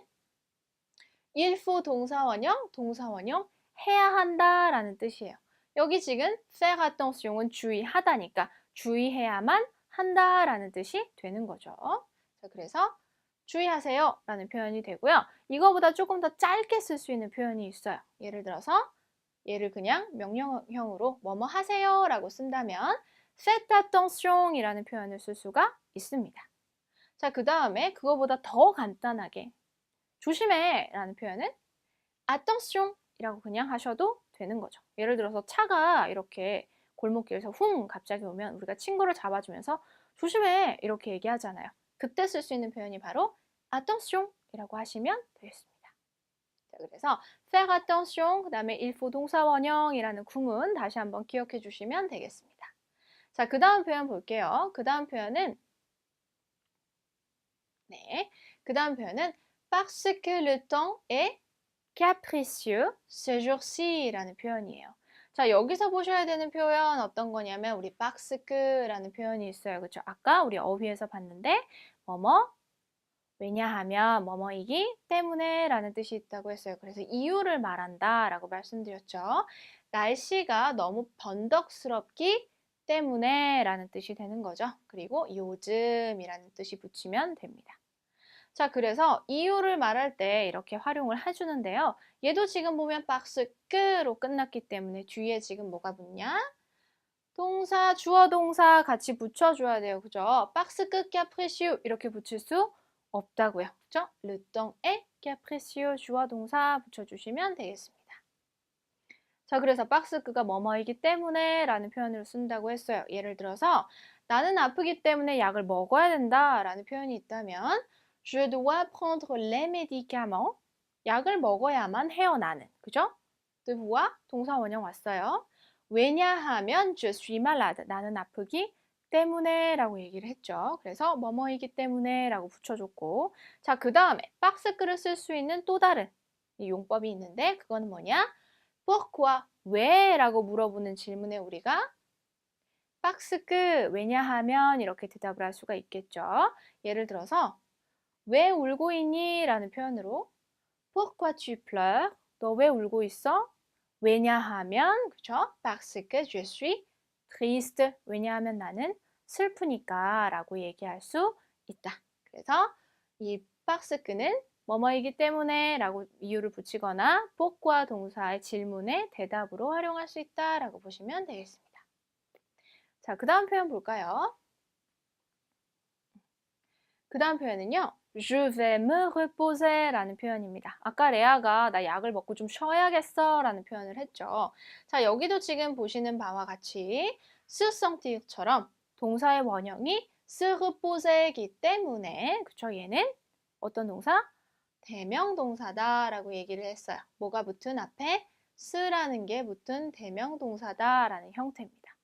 il faut 동사원형 해야 한다 라는 뜻이에요. 여기 지금 faire attention은 주의하다니까 주의해야만 한다 라는 뜻이 되는 거죠. 자, 그래서 주의하세요 라는 표현이 되고요. 이거보다 조금 더 짧게 쓸 수 있는 표현이 있어요. 예를 들어서 얘를 그냥 명령형으로 뭐뭐 하세요 라고 쓴다면 faites attention 이라는 표현을 쓸 수가 있습니다. 자, 그 다음에 그거보다 더 간단하게 조심해 라는 표현은 attention 이라고 그냥 하셔도 되는 거죠. 예를 들어서 차가 이렇게 골목길에서 갑자기 오면 우리가 친구를 잡아주면서 조심해 이렇게 얘기하잖아요. 그때 쓸 수 있는 표현이 바로 attention 이라고 하시면 되겠습니다. 자, 그래서 faire attention 그 다음에 il faut 동사원형이라는 구문 다시 한번 기억해 주시면 되겠습니다. 자, 그 다음 표현 볼게요. 그 다음 표현은 parce que le temps est capricieux ce jour-ci 라는 표현이에요. 자, 여기서 보셔야 되는 표현 어떤 거냐면 우리 parce que라는 표현이 있어요. 그렇죠? 아까 우리 어휘에서 봤는데 뭐뭐 왜냐하면 뭐뭐이기 때문에 라는 뜻이 있다고 했어요. 그래서 이유를 말한다 라고 말씀드렸죠. 날씨가 너무 번덕스럽기 때문에 라는 뜻이 되는 거죠. 그리고 요즘이라는 뜻이 붙이면 됩니다. 자, 그래서 이유를 말할 때 이렇게 활용을 해주는데요. 얘도 지금 보면 박스 끄로 끝났기 때문에 뒤에 지금 뭐가 붙냐? 동사, 주어, 동사 같이 붙여줘야 돼요. 그죠? 박스 끝 capricieux 이렇게 붙일 수 없다고요. 그죠? Le temps est capricieux 주어, 동사 붙여주시면 되겠습니다. 자, 그래서 박스 끝가 뭐뭐이기 때문에 라는 표현을 쓴다고 했어요. 예를 들어서 나는 아프기 때문에 약을 먹어야 된다 라는 표현이 있다면 Je dois prendre les médicaments. 약을 먹어야만 해요, 나는. 그죠? devoir, 동사 원형 왔어요. 왜냐하면 je suis malade. 나는 아프기 때문에 라고 얘기를 했죠. 그래서 뭐뭐이기 때문에 라고 붙여줬고 자, 그 다음에 박스 끄를 쓸 수 있는 또 다른 이 용법이 있는데 그건 뭐냐? pourquoi? 왜? 라고 물어보는 질문에 우리가 박스 끝 왜냐하면 이렇게 대답을 할 수가 있겠죠. 예를 들어서 왜 울고 있니? 라는 표현으로 pourquoi tu pleures? 너 왜 울고 있어? 왜냐하면 그쵸? parce que je suis triste. 왜냐하면 나는 슬프니까 라고 얘기할 수 있다. 그래서 이 박스 끄는 뭐뭐이기 때문에 라고 이유를 붙이거나 pourquoi 동사의 질문에 대답으로 활용할 수 있다 라고 보시면 되겠습니다. 자, 그 다음 표현 볼까요? 그 다음 표현은요. Je vais me reposer 라는 표현입니다. 아까 레아가 나 약을 먹고 좀 쉬어야겠어 라는 표현을 했죠. 자, 여기도 지금 보시는 바와 같이 se sentir처럼 동사의 원형이 se reposer이기 때문에 그쵸? 얘는 어떤 동사? 대명 동사다 라고 얘기를 했어요. 뭐가 붙은 앞에 se라는 게 붙은 대명 동사다 라는 형태입니다.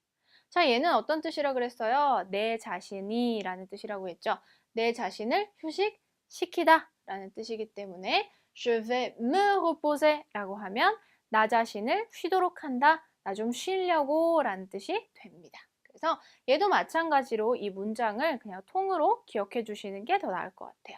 자, 얘는 어떤 뜻이라 그랬어요? 내 자신이 라는 뜻이라고 했죠. 내 자신을 휴식시키다 라는 뜻이기 때문에 Je vais me reposer 라고 하면 나 자신을 쉬도록 한다, 나 좀 쉬려고 라는 뜻이 됩니다. 그래서 얘도 마찬가지로 이 문장을 그냥 통으로 기억해 주시는 게 더 나을 것 같아요.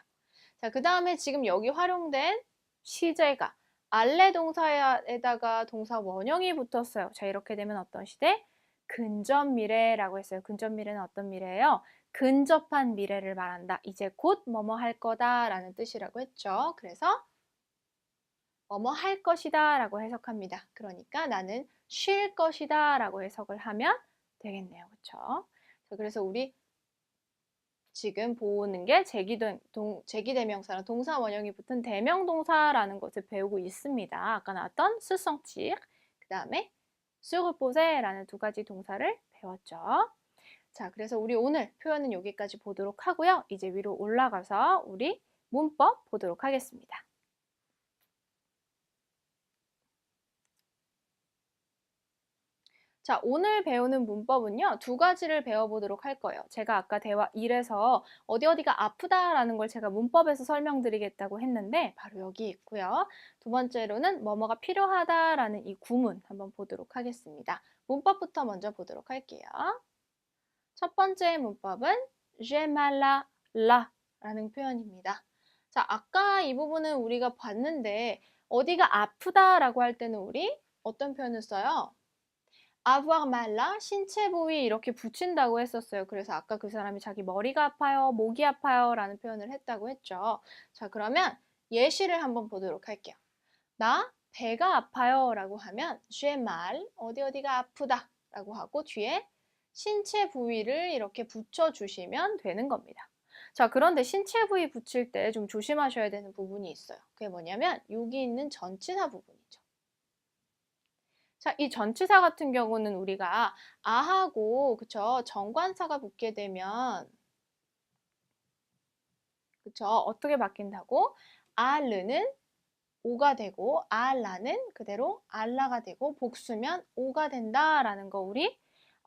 자, 그 다음에 지금 여기 활용된 시제가 알레 동사에다가 동사 원형이 붙었어요. 자, 이렇게 되면 어떤 시대? 근접 미래라고 했어요. 근접 미래는 어떤 미래예요? 근접한 미래를 말한다. 이제 곧 뭐뭐 할 거다 라는 뜻이라고 했죠. 그래서 뭐뭐 할 것이다 라고 해석합니다. 그러니까 나는 쉴 것이다 라고 해석을 하면 되겠네요. 그렇죠? 그래서 우리 지금 보는 게 제기대명사랑 동사 원형이 붙은 대명동사라는 것을 배우고 있습니다. 아까 나왔던 se sentir, 그 다음에 se reposer라는 두 가지 동사를 배웠죠. 자, 그래서 우리 오늘 표현은 여기까지 보도록 하고요. 이제 위로 올라가서 우리 문법 보도록 하겠습니다. 자, 오늘 배우는 문법은요, 두 가지를 배워보도록 할 거예요. 제가 아까 대화 1에서 어디가 아프다라는 걸 제가 문법에서 설명드리겠다고 했는데 바로 여기 있고요. 두 번째로는 뭐뭐가 필요하다라는 이 구문 한번 보도록 하겠습니다. 문법부터 먼저 보도록 할게요. 첫 번째 문법은 j'ai mal à la 라는 표현입니다. 자, 아까 이 부분은 우리가 봤는데 어디가 아프다라고 할 때는 우리 어떤 표현을 써요? avoir mal à 신체 부위 이렇게 붙인다고 했었어요. 그래서 아까 그 사람이 자기 머리가 아파요, 목이 아파요 라는 표현을 했다고 했죠. 자, 그러면 예시를 한번 보도록 할게요. 나 배가 아파요 라고 하면 j'ai mal, 어디가 아프다 라고 하고 뒤에 신체 부위를 이렇게 붙여주시면 되는 겁니다. 자, 그런데 신체 부위 붙일 때 좀 조심하셔야 되는 부분이 있어요. 그게 뭐냐면 여기 있는 전치사 부분이죠. 자, 이 전치사 같은 경우는 우리가 아하고 그쵸? 정관사가 붙게 되면 그쵸? 어떻게 바뀐다고? 알르는 오가 되고 알라는 그대로 알라가 되고 복수면 오가 된다라는 거 우리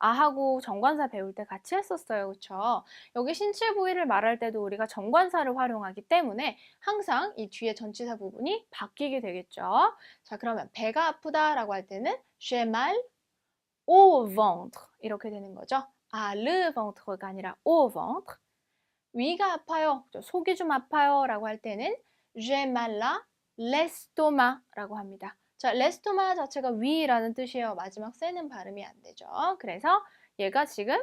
아하고 정관사 배울 때 같이 했었어요. 그쵸? 여기 신체 부위를 말할 때도 우리가 정관사를 활용하기 때문에 항상 이 뒤에 전치사 부분이 바뀌게 되겠죠. 자, 그러면 배가 아프다라고 할 때는 j'ai mal au ventre 이렇게 되는 거죠. 아, le ventre가 아니라 au ventre. 위가 아파요. 속이 좀 아파요. 라고 할 때는 j'ai mal à l'estomac 라고 합니다. 자, l'estomac 자체가 위라는 뜻이에요. 마지막 쎄는 발음이 안 되죠. 그래서 얘가 지금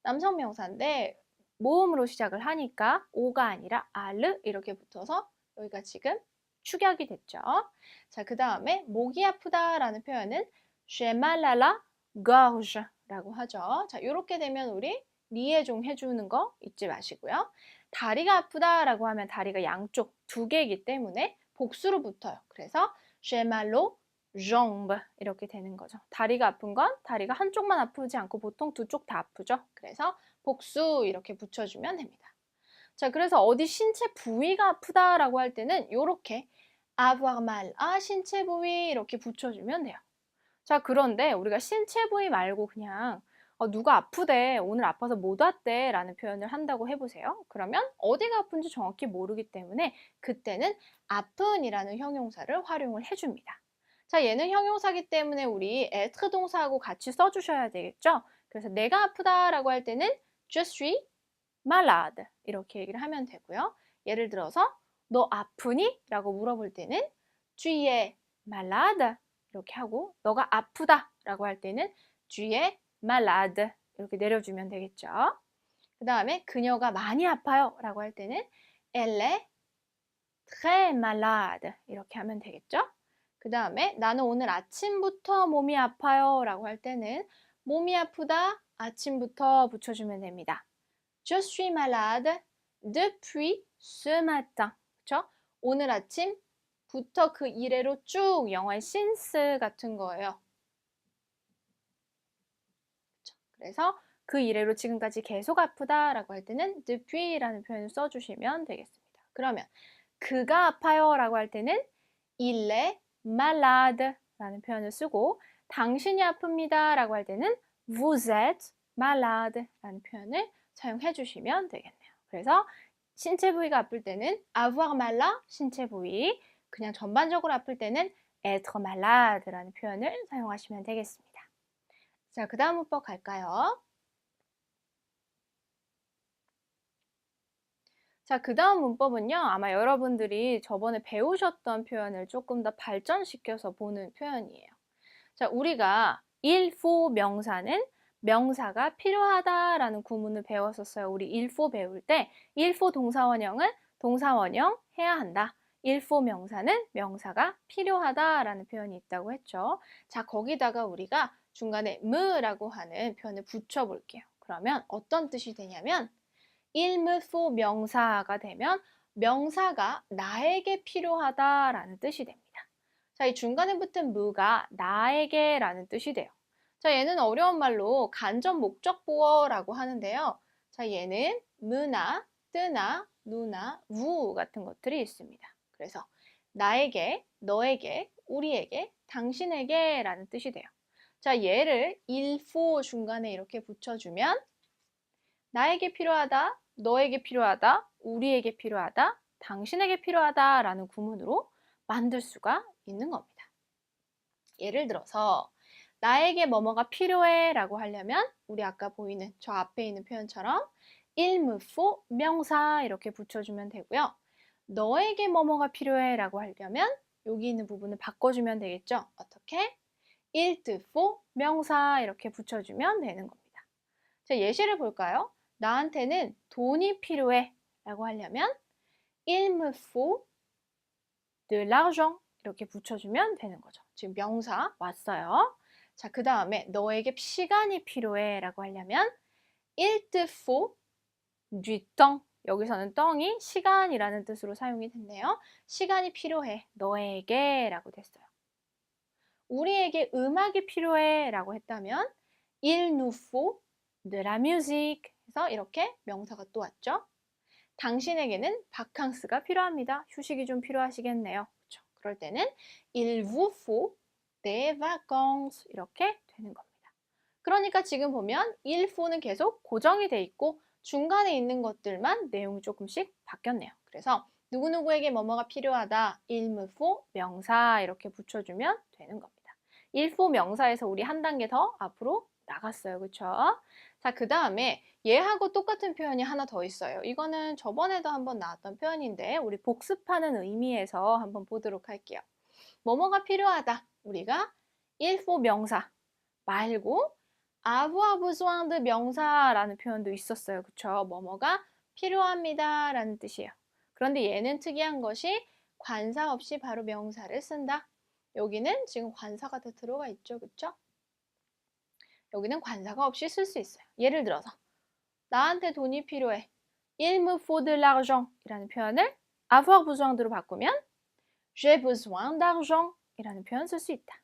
남성 명사인데 모음으로 시작을 하니까 오가 아니라 알르 이렇게 붙어서 여기가 지금 축약이 됐죠. 자, 그 다음에 목이 아프다라는 표현은 j'ai mal à la gorge 라고 하죠. 자, 이렇게 되면 우리 리에종 해주는 거 잊지 마시고요. 다리가 아프다라고 하면 다리가 양쪽 두 개이기 때문에 복수로 붙어요. 그래서 j'ai mal aux jambes 이렇게 되는 거죠. 다리가 아픈 건 다리가 한쪽만 아프지 않고 보통 두 쪽 다 아프죠. 그래서 복수 이렇게 붙여주면 됩니다. 자, 그래서 어디 신체 부위가 아프다라고 할 때는 이렇게 avoir mal à 신체 부위 이렇게 붙여주면 돼요. 자, 그런데 우리가 신체 부위 말고 그냥 누가 아프대, 오늘 아파서 못 왔대 라는 표현을 한다고 해보세요. 그러면 어디가 아픈지 정확히 모르기 때문에 그때는 아픈이라는 형용사를 활용을 해줍니다. 자, 얘는 형용사기 때문에 우리 être 동사하고 같이 써주셔야 되겠죠? 그래서 내가 아프다라고 할 때는 je suis malade 이렇게 얘기를 하면 되고요. 예를 들어서 너 아프니? 라고 물어볼 때는 tu es malade 이렇게 하고 너가 아프다 라고 할 때는 tu es malade 이렇게 내려주면 되겠죠. 그 다음에 그녀가 많이 아파요 라고 할 때는 elle est très malade 이렇게 하면 되겠죠. 그 다음에 나는 오늘 아침부터 몸이 아파요 라고 할 때는 몸이 아프다 아침부터 붙여주면 됩니다. Je suis malade depuis ce matin. 그렇죠? 오늘 아침부터 그 이래로 쭉 영어의 since 같은 거예요. 그렇죠? 그래서 그 이래로 지금까지 계속 아프다라고 할 때는 depluis라는 표현을 써주시면 되겠습니다. 그러면 그가 아파요 라고 할 때는 il est malade 라는 표현을 쓰고 당신이 아픕니다 라고 할 때는 vous êtes malade 라는 표현을 사용해 주시면 되겠네요. 그래서 신체 부위가 아플 때는 avoir mal à 신체 부위, 그냥 전반적으로 아플 때는 être malade 라는 표현을 사용하시면 되겠습니다. 자, 그 다음 문법 갈까요? 자, 그 다음 문법은요. 아마 여러분들이 저번에 배우셨던 표현을 조금 더 발전시켜서 보는 표현이에요. 자, 우리가 il faut 명사는 명사가 필요하다라는 구문을 배웠었어요. 우리 il faut 배울 때 il faut 동사원형은 동사원형 해야 한다. il faut 명사는 명사가 필요하다라는 표현이 있다고 했죠. 자, 거기다가 우리가 중간에 me라고 하는 표현을 붙여볼게요. 그러면 어떤 뜻이 되냐면 il me faut 명사가 되면 명사가 나에게 필요하다라는 뜻이 됩니다. 자, 이 중간에 붙은 me가 나에게 라는 뜻이 돼요. 자, 얘는 어려운 말로 간접 목적보어라고 하는데요. 자, 얘는 me나 뜨나 누나 우 같은 것들이 있습니다. 그래서 나에게, 너에게, 우리에게, 당신에게 라는 뜻이 돼요. 자, 얘를 il faut 중간에 이렇게 붙여주면 나에게 필요하다, 너에게 필요하다, 우리에게 필요하다, 당신에게 필요하다 라는 구문으로 만들 수가 있는 겁니다. 예를 들어서 나에게 뭐뭐가 필요해 라고 하려면 우리 아까 보이는 저 앞에 있는 표현처럼 il me faut 명사 이렇게 붙여주면 되고요. 너에게 뭐뭐가 필요해 라고 하려면 여기 있는 부분을 바꿔주면 되겠죠. 어떻게? il te faut 명사 이렇게 붙여주면 되는 겁니다. 자, 예시를 볼까요? 나한테는 돈이 필요해 라고 하려면 il me faut de l'argent 이렇게 붙여주면 되는 거죠. 지금 명사 왔어요. 자, 그 다음에 너에게 시간이 필요해 라고 하려면 il te faut du temps 여기서는 떵이 시간이라는 뜻으로 사용이 됐네요. 시간이 필요해 너에게 라고 됐어요. 우리에게 음악이 필요해 라고 했다면 il nous faut de la musique 해서 이렇게 명사가 또 왔죠. 당신에게는 바캉스가 필요합니다. 휴식이 좀 필요하시겠네요. 그렇죠? 그럴 때는 il vous faut des vacances 이렇게 되는 겁니다. 그러니까 지금 보면 il faut는 계속 고정이 돼 있고 중간에 있는 것들만 내용이 조금씩 바뀌었네요. 그래서 누구누구에게 뭐뭐가 필요하다 il me faut 명사 이렇게 붙여주면 되는 겁니다. il faut 명사에서 우리 한 단계 더 앞으로 나갔어요. 그렇죠? 자, 그 다음에 얘하고 똑같은 표현이 하나 더 있어요. 이거는 저번에도 한번 나왔던 표현인데 우리 복습하는 의미에서 한번 보도록 할게요. 뭐뭐가 필요하다. 우리가 il faut 명사 말고 avoir besoin de 명사라는 표현도 있었어요. 그쵸? 뭐뭐가 필요합니다 라는 뜻이에요. 그런데 얘는 특이한 것이 관사 없이 바로 명사를 쓴다. 여기는 지금 관사가 더 들어가 있죠. 그쵸? 여기는 관사가 없이 쓸 수 있어요. 예를 들어서 나한테 돈이 필요해. Il me faut de l'argent 이라는 표현을 avoir besoin으로 바꾸면 j'ai besoin d'argent 이라는 표현 쓸 수 있다.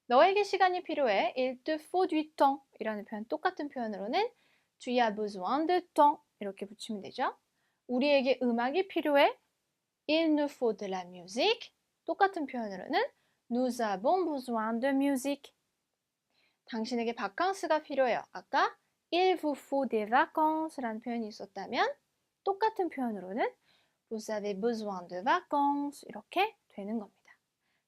너에게 시간이 필요해. Il te faut du temps 이라는 표현 똑같은 표현으로는 tu as besoin de temps 이렇게 붙이면 되죠. 우리에게 음악이 필요해. Il nous faut de la musique 똑같은 표현으로는 nous avons besoin de musique. 당신에게 바캉스가 필요해요. 아까 il vous faut des vacances 라는 표현이 있었다면 똑같은 표현으로는 vous avez besoin de vacances 이렇게 되는 겁니다.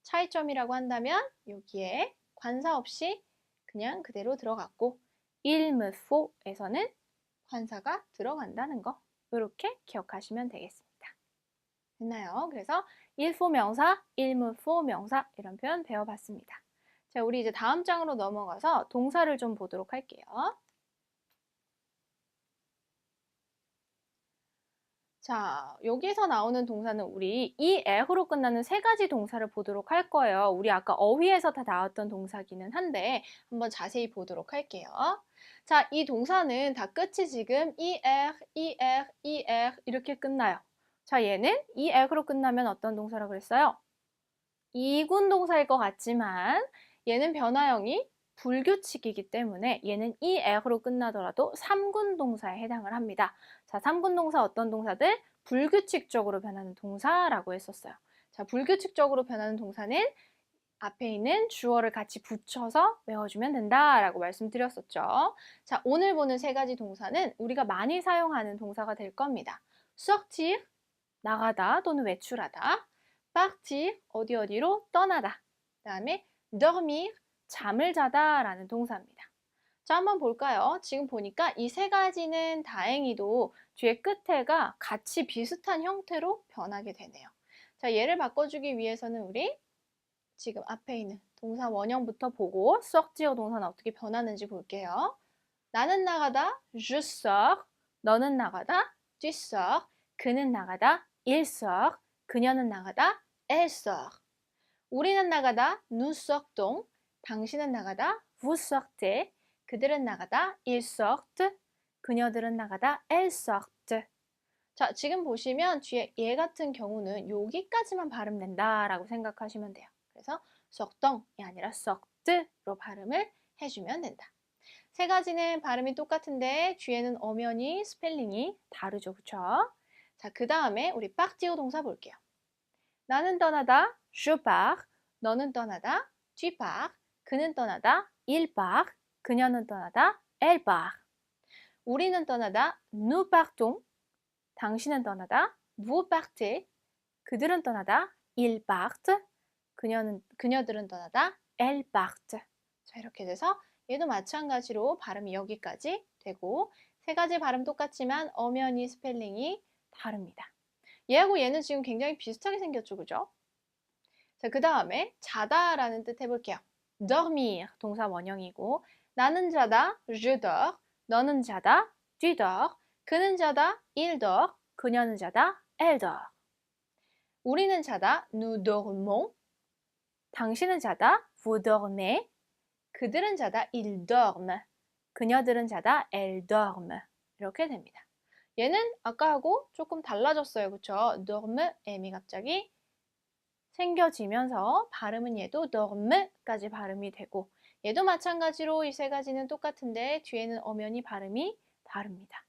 차이점이라고 한다면 여기에 관사 없이 그냥 그대로 들어갔고 il me faut에서는 관사가 들어간다는 거 이렇게 기억하시면 되겠습니다. 됐나요? 그래서 il faut 명사, il me faut 명사 이런 표현 배워봤습니다. 자, 우리 이제 다음 장으로 넘어가서 동사를 좀 보도록 할게요. 자, 여기서 나오는 동사는 우리 ER로 끝나는 세 가지 동사를 보도록 할 거예요. 우리 아까 어휘에서 다 나왔던 동사기는 한데 한번 자세히 보도록 할게요. 자, 이 동사는 다 끝이 지금 ER 이렇게 끝나요. 자, 얘는 ER로 끝나면 어떤 동사라고 그랬어요? 이군 동사일 것 같지만 얘는 변화형이 불규칙이기 때문에 얘는 ER로 끝나더라도 3군 동사에 해당을 합니다. 자, 3군 동사 어떤 동사들? 불규칙적으로 변하는 동사라고 했었어요. 자, 불규칙적으로 변하는 동사는 앞에 있는 주어를 같이 붙여서 외워주면 된다라고 말씀드렸었죠. 자, 오늘 보는 세 가지 동사는 우리가 많이 사용하는 동사가 될 겁니다. sortir, 나가다 또는 외출하다. partir, 어디로 떠나다. 그 다음에 dormir, 잠을 자다 라는 동사입니다. 자, 한번 볼까요? 지금 보니까 이 세 가지는 다행히도 뒤에 끝에가 같이 비슷한 형태로 변하게 되네요. 자, 얘를 바꿔주기 위해서는 우리 지금 앞에 있는 동사 원형부터 보고 sortir 동사는 어떻게 변하는지 볼게요. 나는 나가다, je sors. 너는 나가다, tu sors. 그는 나가다, il sort. 그녀는 나가다, elle sort. 우리는 나가다, nous sortons. 당신은 나가다, vous sortez. 그들은 나가다, ils sortent. 그녀들은 나가다, elles sortent. 자, 지금 보시면 뒤에 얘 같은 경우는 여기까지만 발음된다라고 생각하시면 돼요. 그래서 sortong이 아니라 sort로 발음을 해주면 된다. 세 가지는 발음이 똑같은데 뒤에는 엄연히 스펠링이 다르죠. 그쵸? 자, 그 다음에 우리 partir 동사 볼게요. 나는 떠나다, je pars. 너는 떠나다, tu pars. 그는 떠나다, il part. 그녀는 떠나다, elle part. 우리는 떠나다, nous partons. 당신은 떠나다, vous partez. 그들은 떠나다, ils partent. 그녀들은 떠나다, elles partent. 자, 이렇게 돼서 얘도 마찬가지로 발음이 여기까지 되고 세 가지 발음 똑같지만 엄연히 스펠링이 다릅니다. 얘하고 얘는 지금 굉장히 비슷하게 생겼죠, 그죠? 자, 그 다음에 자다라는 뜻 해볼게요. dormir 동사 원형이고 나는 자다, je dors. 너는 자다, tu dors. 그는 자다, il dort. 그녀는 자다, elle dort. 우리는 자다, nous dormons. 당신은 자다, vous dormez. 그들은 자다, ils dorment. 그녀들은 자다, elles dorment. 이렇게 됩니다. 얘는 아까하고 조금 달라졌어요. 그쵸? dorme, m이 갑자기 생겨지면서 발음은 얘도 dorme까지 발음이 되고 얘도 마찬가지로 이 세 가지는 똑같은데 뒤에는 엄연히 발음이 다릅니다.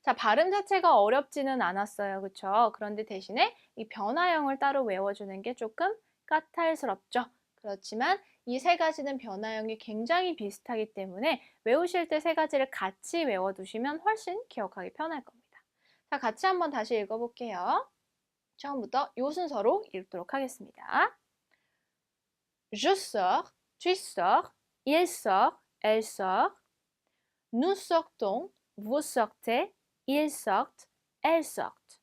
자, 발음 자체가 어렵지는 않았어요. 그쵸? 그런데 대신에 이 변화형을 따로 외워주는 게 조금 까탈스럽죠. 그렇지만 이 세 가지는 변화형이 굉장히 비슷하기 때문에 외우실 때 세 가지를 같이 외워두시면 훨씬 기억하기 편할 겁니다. 자, 같이 한번 다시 읽어볼게요. 처음부터 요 순서로 읽도록 하겠습니다. Je sors, tu sors, il sort, elle sort. Nous sortons, vous sortez, ils sortent, elles sortent.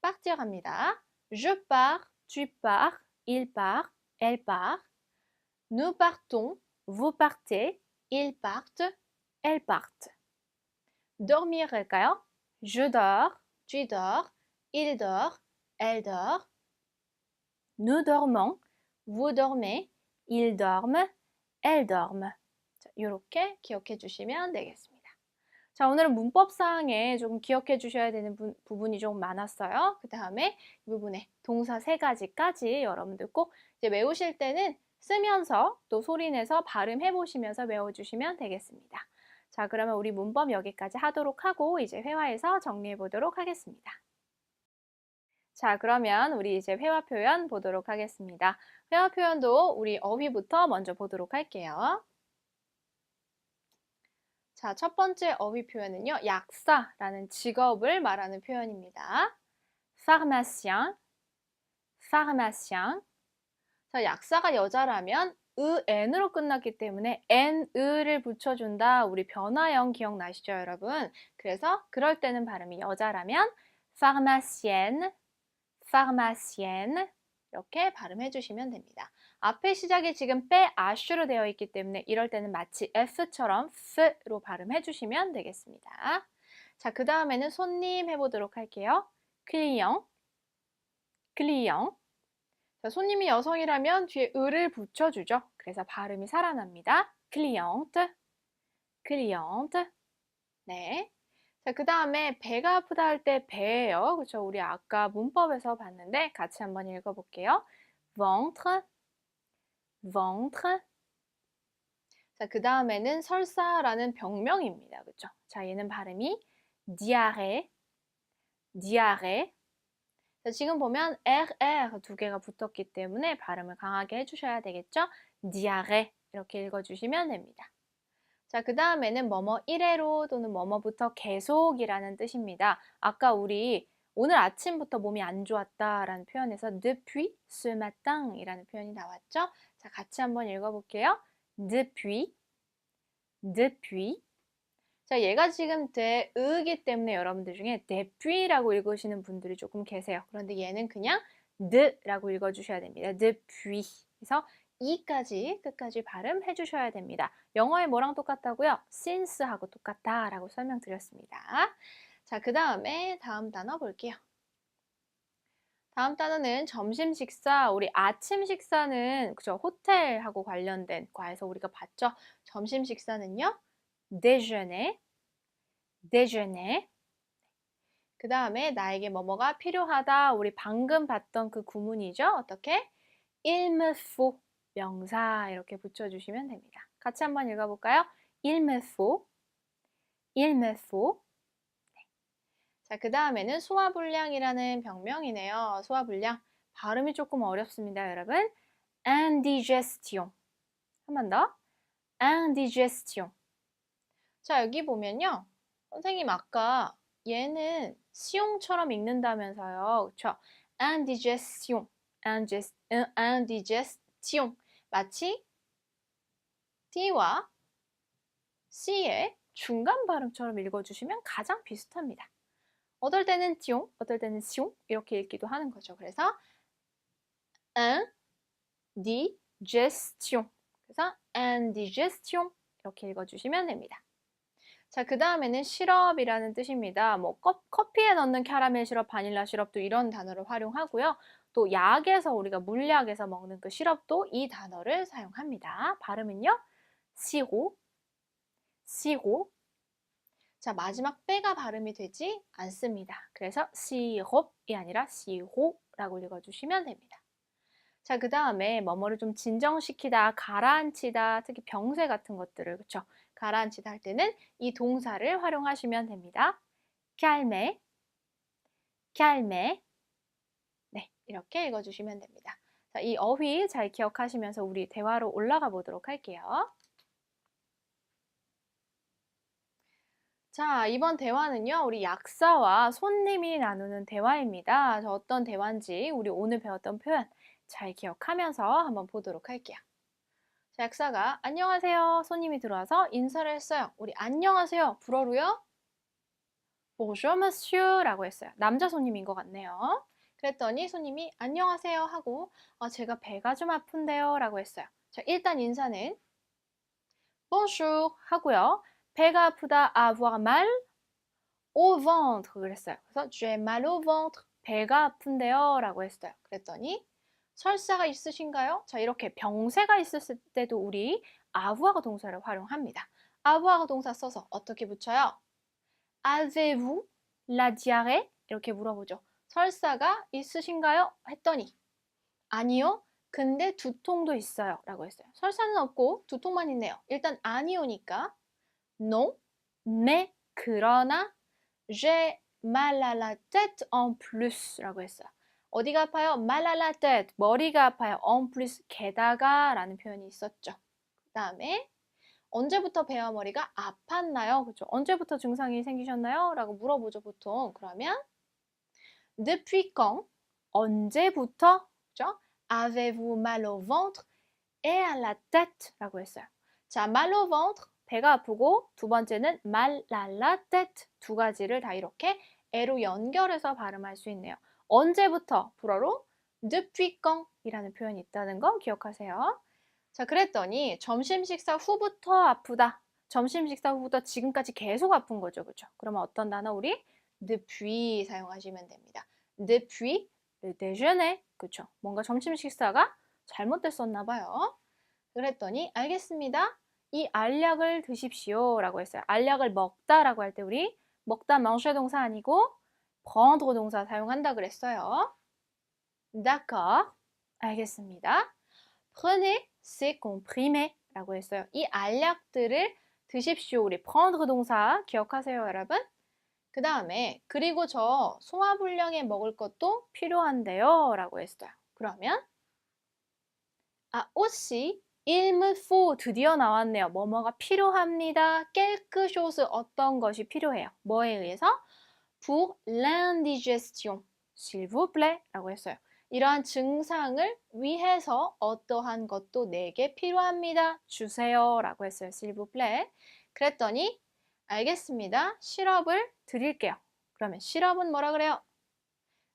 partir 합니다. Je pars, tu pars, il part, elle part. Nous partons, vous partez, ils partent, elles partent. dormir 할까요? Je dors, tu dors, il dort, elle dort. Nous dormons, vous dormez, ils dorment, elles dorment. 자, 이렇게 기억해 주시면 되겠습니다. 자, 오늘은 문법상에 조금 기억해 주셔야 되는 부분이 조금 많았어요. 그 다음에 이 부분에 동사 3가지까지 여러분들 꼭 이제 외우실 때는 쓰면서 또 소리내서 발음해 보시면서 외워주시면 되겠습니다. 자, 그러면 우리 문법 여기까지 하도록 하고 이제 회화에서 정리해 보도록 하겠습니다. 자, 그러면 우리 이제 회화 표현 보도록 하겠습니다. 회화 표현도 우리 어휘부터 먼저 보도록 할게요. 자, 첫 번째 어휘 표현은요. 약사라는 직업을 말하는 표현입니다. pharmacien, pharmacien. 자, 약사가 여자라면 은으로 끝났기 때문에 n을 붙여준다. 우리 변화형 기억나시죠, 여러분? 그래서 그럴 때는 발음이 여자라면 pharmacienne, pharmacienne 이렇게 발음해 주시면 됩니다. 앞에 시작이 지금 빼아슈로 되어 있기 때문에 이럴 때는 마치 F처럼 F로 발음해 주시면 되겠습니다. 자, 그 다음에는 손님 해보도록 할게요. client, client. 자, 손님이 여성이라면 뒤에 을을 붙여주죠. 그래서 발음이 살아납니다. cliente, cliente. 네. 자, 그 다음에 배가 아프다 할 때 배예요. 그렇죠? 우리 아까 문법에서 봤는데 같이 한번 읽어볼게요. ventre, ventre. 자, 그 다음에는 설사라는 병명입니다. 그렇죠? 자, 얘는 발음이 diarrhée, diarrhée. 자, 지금 보면 RR 2개가 붙었기 때문에 발음을 강하게 해주셔야 되겠죠? diarrhée 이렇게 읽어주시면 됩니다. 자, 그 다음에는 뭐뭐 이래로 또는 뭐뭐부터 계속이라는 뜻입니다. 아까 우리 오늘 아침부터 몸이 안 좋았다라는 표현에서 depuis ce matin 이라는 표현이 나왔죠? 자, 같이 한번 읽어볼게요. depuis, depuis. 자, 얘가 지금 대으기 때문에 여러분들 중에 depuis라고 읽으시는 분들이 조금 계세요. 그런데 얘는 그냥 드라고 읽어주셔야 됩니다. depuis. 그래서 이까지 끝까지 발음해 주셔야 됩니다. 영어에 뭐랑 똑같다고요? since하고 똑같다라고 설명드렸습니다. 자, 그 다음에 다음 단어 볼게요. 다음 단어는 점심 식사, 우리 아침 식사는 그죠? 호텔하고 관련된 과에서 우리가 봤죠? 점심 식사는요? déjeuner, déjeuner. 그 다음에 나에게 뭐뭐가 필요하다. 우리 방금 봤던 그 구문이죠? 어떻게? il me faut. 명사 이렇게 붙여주시면 됩니다. 같이 한번 읽어볼까요? il me faut, il me faut. 네. 자, 그 다음에는 소화불량이라는 병명이네요. 소화불량. 발음이 조금 어렵습니다, 여러분. indigestion. 한 번 더. indigestion. 자, 여기 보면요. 선생님 아까 얘는 시용처럼 읽는다면서요. 그쵸? indigestion, indigestion. 마치 T와 C의 중간 발음처럼 읽어주시면 가장 비슷합니다. 어떨 때는 띠용, 어떨 때는 시용 이렇게 읽기도 하는 거죠. 그래서 indigestion. 그래서 indigestion 이렇게 읽어주시면 됩니다. 자, 그 다음에는 시럽이라는 뜻입니다. 뭐 커피에 넣는 캐러멜 시럽, 바닐라 시럽도 이런 단어를 활용하고요. 또 약에서 우리가 물약에서 먹는 그 시럽도 이 단어를 사용합니다. 발음은요. 시고, 시고. 자, 마지막 빼가 발음이 되지 않습니다. 그래서 시럽이 아니라 시호라고 읽어주시면 됩니다. 자, 그 다음에 뭐뭐를 좀 진정시키다, 가라앉히다, 특히 병세 같은 것들을 그쵸? 가라앉히다 할 때는 이 동사를 활용하시면 됩니다. calmer, calmer. 네, 이렇게 읽어주시면 됩니다. 자, 이 어휘 잘 기억하시면서 우리 대화로 올라가 보도록 할게요. 자, 이번 대화는요, 우리 약사와 손님이 나누는 대화입니다. 자, 어떤 대화인지 우리 오늘 배웠던 표현 잘 기억하면서 한번 보도록 할게요. 자, 약사가 안녕하세요. 손님이 들어와서 인사를 했어요. 우리 안녕하세요. 불어로요. Bonjour monsieur 라고 했어요. 남자 손님인 것 같네요. 그랬더니 손님이 안녕하세요 하고 제가 배가 좀 아픈데요 라고 했어요. 자, 일단 인사는 Bonjour 하고요. 배가 아프다 avoir mal au ventre 그랬어요. 그래서 j'ai mal au ventre 배가 아픈데요 라고 했어요. 그랬더니 설사가 있으신가요? 자, 이렇게 병세가 있었을 때도 우리 avoir 동사를 활용합니다. avoir 동사 써서 어떻게 붙여요? Avez-vous la diarrhée? 이렇게 물어보죠. 설사가 있으신가요? 했더니 아니요. 근데 두통도 있어요. 라고 했어요. 설사는 없고 두통만 있네요. 일단 아니오니까 non, mais 그러나 j'ai mal à la tête en plus 라고 했어요. 어디가 아파요? mal à la tête, 머리가 아파요. en plus, 게다가 라는 표현이 있었죠. 그 다음에 언제부터 배와 머리가 아팠나요? 그렇죠? 언제부터 증상이 생기셨나요? 라고 물어보죠, 보통. 그러면 depuis quand? 언제부터? 그렇죠? Avez-vous mal au ventre et à la tête? 라고 했어요. 자, mal au ventre, 배가 아프고 두 번째는 mal à la tête 두 가지를 다 이렇게 애로 연결해서 발음할 수 있네요. 언제부터? 불어로 depuis quand 이라는 표현이 있다는 거 기억하세요. 자, 그랬더니 점심 식사 후부터 아프다. 점심 식사 후부터 지금까지 계속 아픈 거죠. 그렇죠? 그러면 어떤 단어 우리? depuis 사용하시면 됩니다. depuis le déjeuner. 그렇죠? 뭔가 점심 식사가 잘못됐었나 봐요. 그랬더니 알겠습니다. 이 알약을 드십시오 라고 했어요. 알약을 먹다 라고 할 때 우리 먹다 manger 동사 아니고 prendre 동사 사용한다 그랬어요. D'accord. 알겠습니다. Prenez ces comprimés 라고 했어요. 이 알약들을 드십시오. 우리 prendre 동사 기억하세요, 여러분? 그 다음에 그리고 저 소화불량에 먹을 것도 필요한데요 라고 했어요. 그러면 aussi il me faut 드디어 나왔네요. 뭐뭐가 필요합니다. quelque chose 어떤 것이 필요해요. 뭐에 의해서? pour l'indigestion s'il vous plaît 라고 했어요. 이러한 증상을 위해서 어떠한 것도 내게 필요합니다. 주세요 라고 했어요. s'il vous plaît. 그랬더니 알겠습니다. 시럽을 드릴게요. 그러면 시럽은 뭐라 그래요?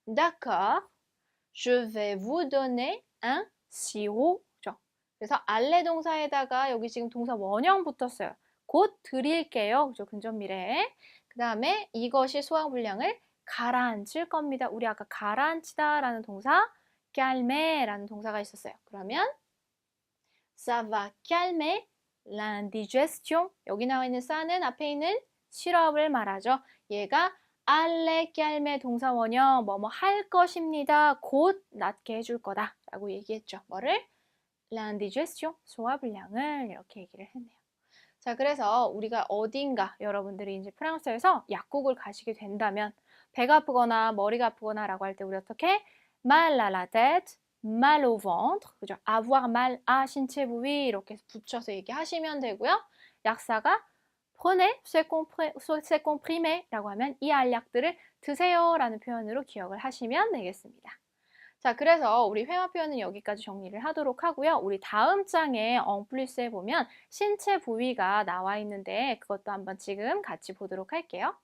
D'accord. Je vais vous donner un sirop. 그래서 알레 동사에다가 여기 지금 동사 원형 붙었어요. 곧 드릴게요. 그죠? 근접미래. 그 다음에 이것이 소화불량을 가라앉힐 겁니다. 우리 아까 가라앉히다 라는 동사 calmer 라는 동사가 있었어요. 그러면 ça va calmer l'indigestion. 여기 나와 있는 싸는 앞에 있는 시럽을 말하죠. 얘가 알레 calmer 동사 원형 뭐뭐 할 것입니다. 곧 낫게 해줄 거다 라고 얘기했죠. 뭐를? l'indigestion, 소화불량을 이렇게 얘기를 했네요. 자, 그래서 우리가 어딘가 여러분들이 이제 프랑스에서 약국을 가시게 된다면 배가 아프거나 머리가 아프거나 라고 할 때 우리 어떻게? mal à la tête, mal au ventre, 그죠? avoir mal à 신체 부위 이렇게 붙여서 얘기하시면 되고요. 약사가 prenez ces comprimés 라고 하면 이 알약들을 드세요 라는 표현으로 기억을 하시면 되겠습니다. 자, 그래서 우리 회화 표현은 여기까지 정리를 하도록 하고요. 우리 다음 장에 엉플리스에 보면 신체 부위가 나와 있는데 그것도 한번 지금 같이 보도록 할게요.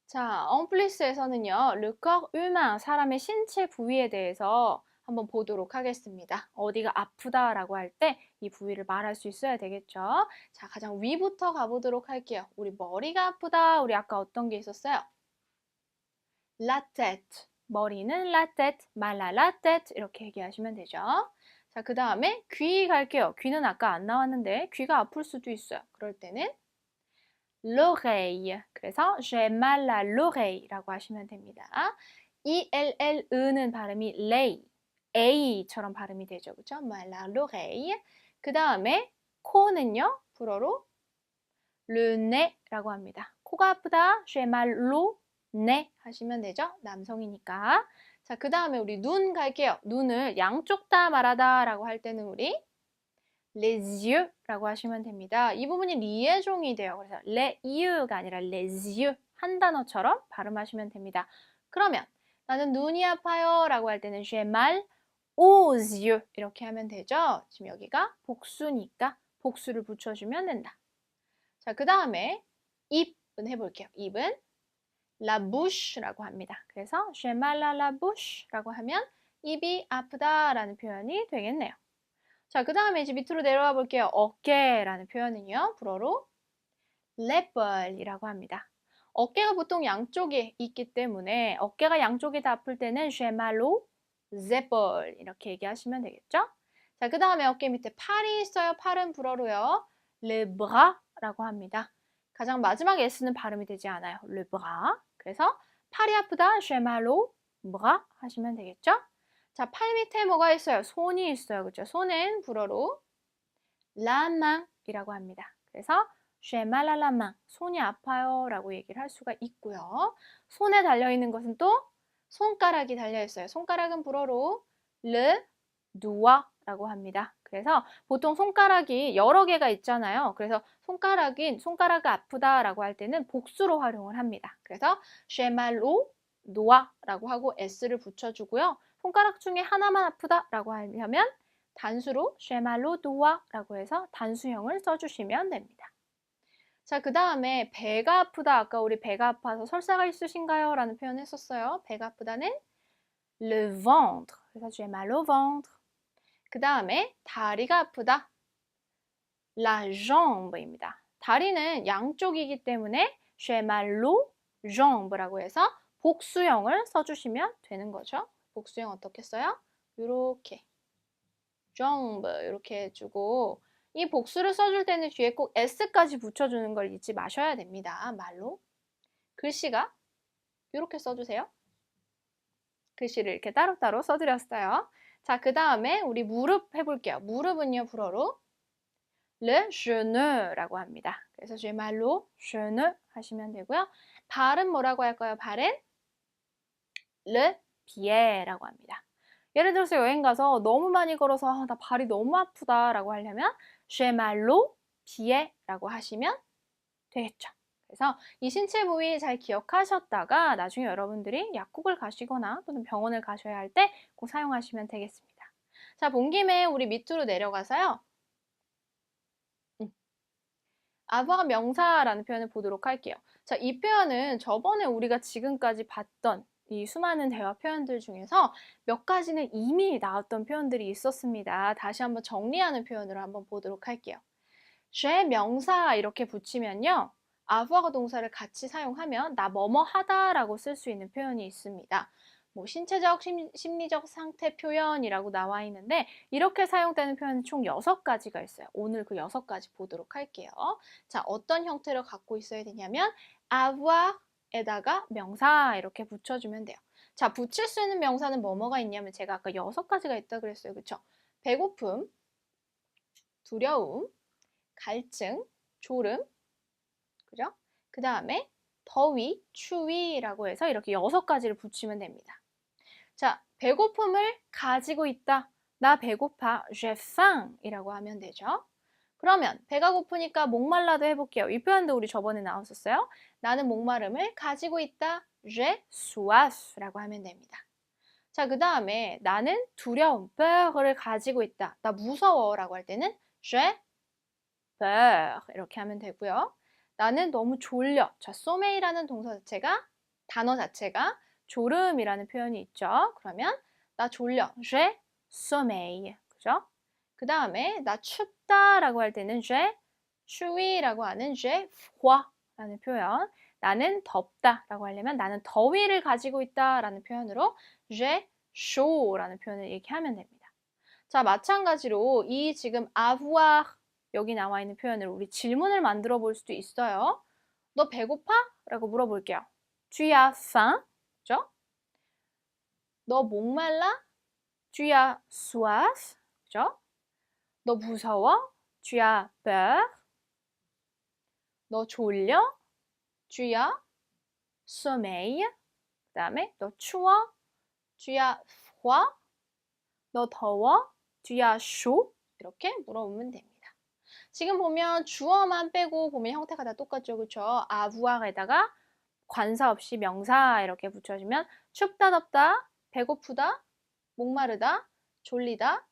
자, 엉플리스에서는요. le corps humain, 사람의 신체 부위에 대해서 한번 보도록 하겠습니다. 어디가 아프다라고 할 때 이 부위를 말할 수 있어야 되겠죠. 자, 가장 위부터 가보도록 할게요. 우리 머리가 아프다. 우리 아까 어떤 게 있었어요? la tête. 머리는 la tête, mal à la tête 이렇게 얘기하시면 되죠. 자, 그 다음에 귀 갈게요. 귀는 아까 안 나왔는데 귀가 아플 수도 있어요. 그럴 때는 l'oreille. 그래서 j'ai mal à l'oreille 라고 하시면 됩니다. ELL은 발음이 lay, A처럼 발음이 되죠. 그렇죠? mal à l'oreille. 그 다음에 코는요. 불어로 le nez라고 합니다. 코가 아프다. j'ai mal au nez 하시면 되죠. 남성이니까. 자, 그 다음에 우리 눈 갈게요. 눈을 양쪽 다 말하다 라고 할 때는 우리 les yeux 라고 하시면 됩니다. 이 부분이 리에종이 돼요. 그래서 les yeux가 아니라 les yeux 한 단어처럼 발음하시면 됩니다. 그러면 나는 눈이 아파요 라고 할 때는 j'ai mal aux yeux 이렇게 하면 되죠. 지금 여기가 복수니까 복수를 붙여주면 된다. 자, 그 다음에 입은 해볼게요. 입은 la bouche라고 합니다. 그래서 j'ai mal à la bouche라고 하면 입이 아프다라는 표현이 되겠네요. 자, 그 다음에 이제 밑으로 내려와 볼게요. 어깨라는 표현은요. 불어로 l'épaule이라고 합니다. 어깨가 보통 양쪽에 있기 때문에 어깨가 양쪽이 다 아플 때는 j'ai mal aux épaules 이렇게 얘기하시면 되겠죠? 자, 그 다음에 어깨 밑에 팔이 있어요. 팔은 불어로요. le bras라고 합니다. 가장 마지막 s는 발음이 되지 않아요. le bras. 그래서 팔이 아프다. j'ai mal aux bras 하시면 되겠죠? 자, 팔 밑에 뭐가 있어요? 손이 있어요. 그렇죠? 손은 불어로 la main이라고 합니다. 그래서 j'ai mal à la main. 손이 아파요 라고 얘기를 할 수가 있고요. 손에 달려있는 것은 또 손가락이 달려있어요. 손가락은 불어로 le doigt라고 합니다. 그래서 보통 손가락이 여러 개가 있잖아요. 그래서 손가락이 아프다라고 할 때는 복수로 활용을 합니다. 그래서 j'ai mal au doigt라고 하고 s를 붙여주고요. 손가락 중에 하나만 아프다라고 하려면 단수로 j'ai mal au doigt라고 해서 단수형을 써주시면 됩니다. 자, 그 다음에 배가 아프다. 아까 우리 배가 아파서 설사가 있으신가요? 라는 표현 했었어요. 배가 아프다는 le ventre. 그래서 j'ai mal au ventre. 그 다음에 다리가 아프다. la jambe입니다. 다리는 양쪽이기 때문에 j'ai mal aux jambes라고 해서 복수형을 써주시면 되는 거죠. 복수형 어떻게 써요? 이렇게 jambe 이렇게 해주고 이 복수를 써줄 때는 뒤에 꼭 s까지 붙여주는 걸 잊지 마셔야 됩니다. 말로. 글씨가 이렇게 써주세요. 글씨를 이렇게 따로따로 써드렸어요. 자, 그 다음에 우리 무릎 해볼게요. 무릎은요, 불어로 le genou,라고 합니다. 그래서 j'ai mal au genou 하시면 되고요. 발은 뭐라고 할까요? 발은 le pied라고 합니다. 예를 들어서 여행 가서 너무 많이 걸어서 나 발이 너무 아프다라고 하려면 j'ai mal au pied라고 하시면 되겠죠. 그래서 이 신체 부위 잘 기억하셨다가 나중에 여러분들이 약국을 가시거나 또는 병원을 가셔야 할 때 꼭 사용하시면 되겠습니다. 자, 본 김에 우리 밑으로 내려가서요. avoir 명사라는 표현을 보도록 할게요. 자, 이 표현은 저번에 우리가 지금까지 봤던 이 수많은 대화 표현들 중에서 몇 가지는 이미 나왔던 표현들이 있었습니다. 다시 한번 정리하는 표현으로 한번 보도록 할게요. j'ai 명사 이렇게 붙이면요. avoir 동사를 같이 사용하면 나 뭐뭐 하다라고 쓸 수 있는 표현이 있습니다. 뭐 신체적, 심리적 상태 표현이라고 나와 있는데 이렇게 사용되는 표현은 총 6가지가 있어요. 오늘 그 6가지 보도록 할게요. 자, 어떤 형태를 갖고 있어야 되냐면 avoir에다가 명사 이렇게 붙여주면 돼요. 자, 붙일 수 있는 명사는 뭐뭐가 있냐면 제가 아까 6가지가 있다 그랬어요. 그쵸? 배고픔, 두려움, 갈증, 졸음, 그죠? 그 다음에 더위, 추위라고 해서 이렇게 6가지를 붙이면 됩니다. 자, 배고픔을 가지고 있다. 나 배고파. j'ai faim 이라고 하면 되죠. 그러면 배가 고프니까 목말라도 해볼게요. 이 표현도 우리 저번에 나왔었어요. 나는 목마름을 가지고 있다. j'ai soif라고 하면 됩니다. 자, 그 다음에 나는 두려움, peur을 가지고 있다. 나 무서워라고 할 때는 j'ai peur 이렇게 하면 되고요. 나는 너무 졸려. 자, sommeil이라는 단어 자체가 졸음이라는 표현이 있죠. 그러면 나 졸려. j'ai sommeil. 그죠? 그 다음에 나 춥다라고 할 때는 j'ai 추위라고 하는 j'ai froid라는 표현. 나는 덥다라고 하려면 나는 더위를 가지고 있다라는 표현으로 j'ai chaud라는 표현을 얘기하면 됩니다. 자, 마찬가지로 이 지금 avoir 여기 나와 있는 표현을 우리 질문을 만들어 볼 수도 있어요. 너 배고파? 라고 물어볼게요. Tu as faim? 그죠? 너 목말라? Tu as soif? 그죠? 너 무서워? Tu as peur? 너 졸려? Tu as sommeil? 그 다음에 너 추워? Tu as froid? 너 더워? Tu as chaud? 이렇게 물어보면 됩니다. 지금 보면 주어만 빼고 보면 형태가 다 똑같죠. 그렇죠? avoir에다가 관사 없이 명사 이렇게 붙여주면 춥다, 덥다, 배고프다, 목마르다, 졸리다,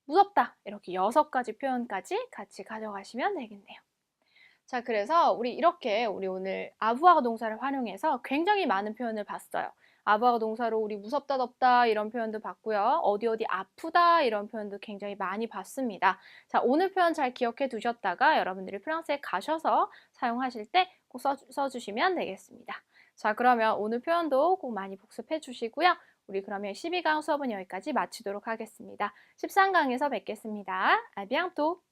무섭다. 이렇게 6가지 표현까지 같이 가져가시면 되겠네요. 자, 그래서 우리 오늘 아부하가 동사를 활용해서 굉장히 많은 표현을 봤어요. 아부하가 동사로 우리 무섭다, 덥다 이런 표현도 봤고요. 어디 어디 아프다 이런 표현도 굉장히 많이 봤습니다. 자, 오늘 표현 잘 기억해 두셨다가 여러분들이 프랑스에 가셔서 사용하실 때 꼭 써주시면 되겠습니다. 자, 그러면 오늘 표현도 꼭 많이 복습해 주시고요. 우리 그러면 12강 수업은 여기까지 마치도록 하겠습니다. 13강에서 뵙겠습니다. À bientôt!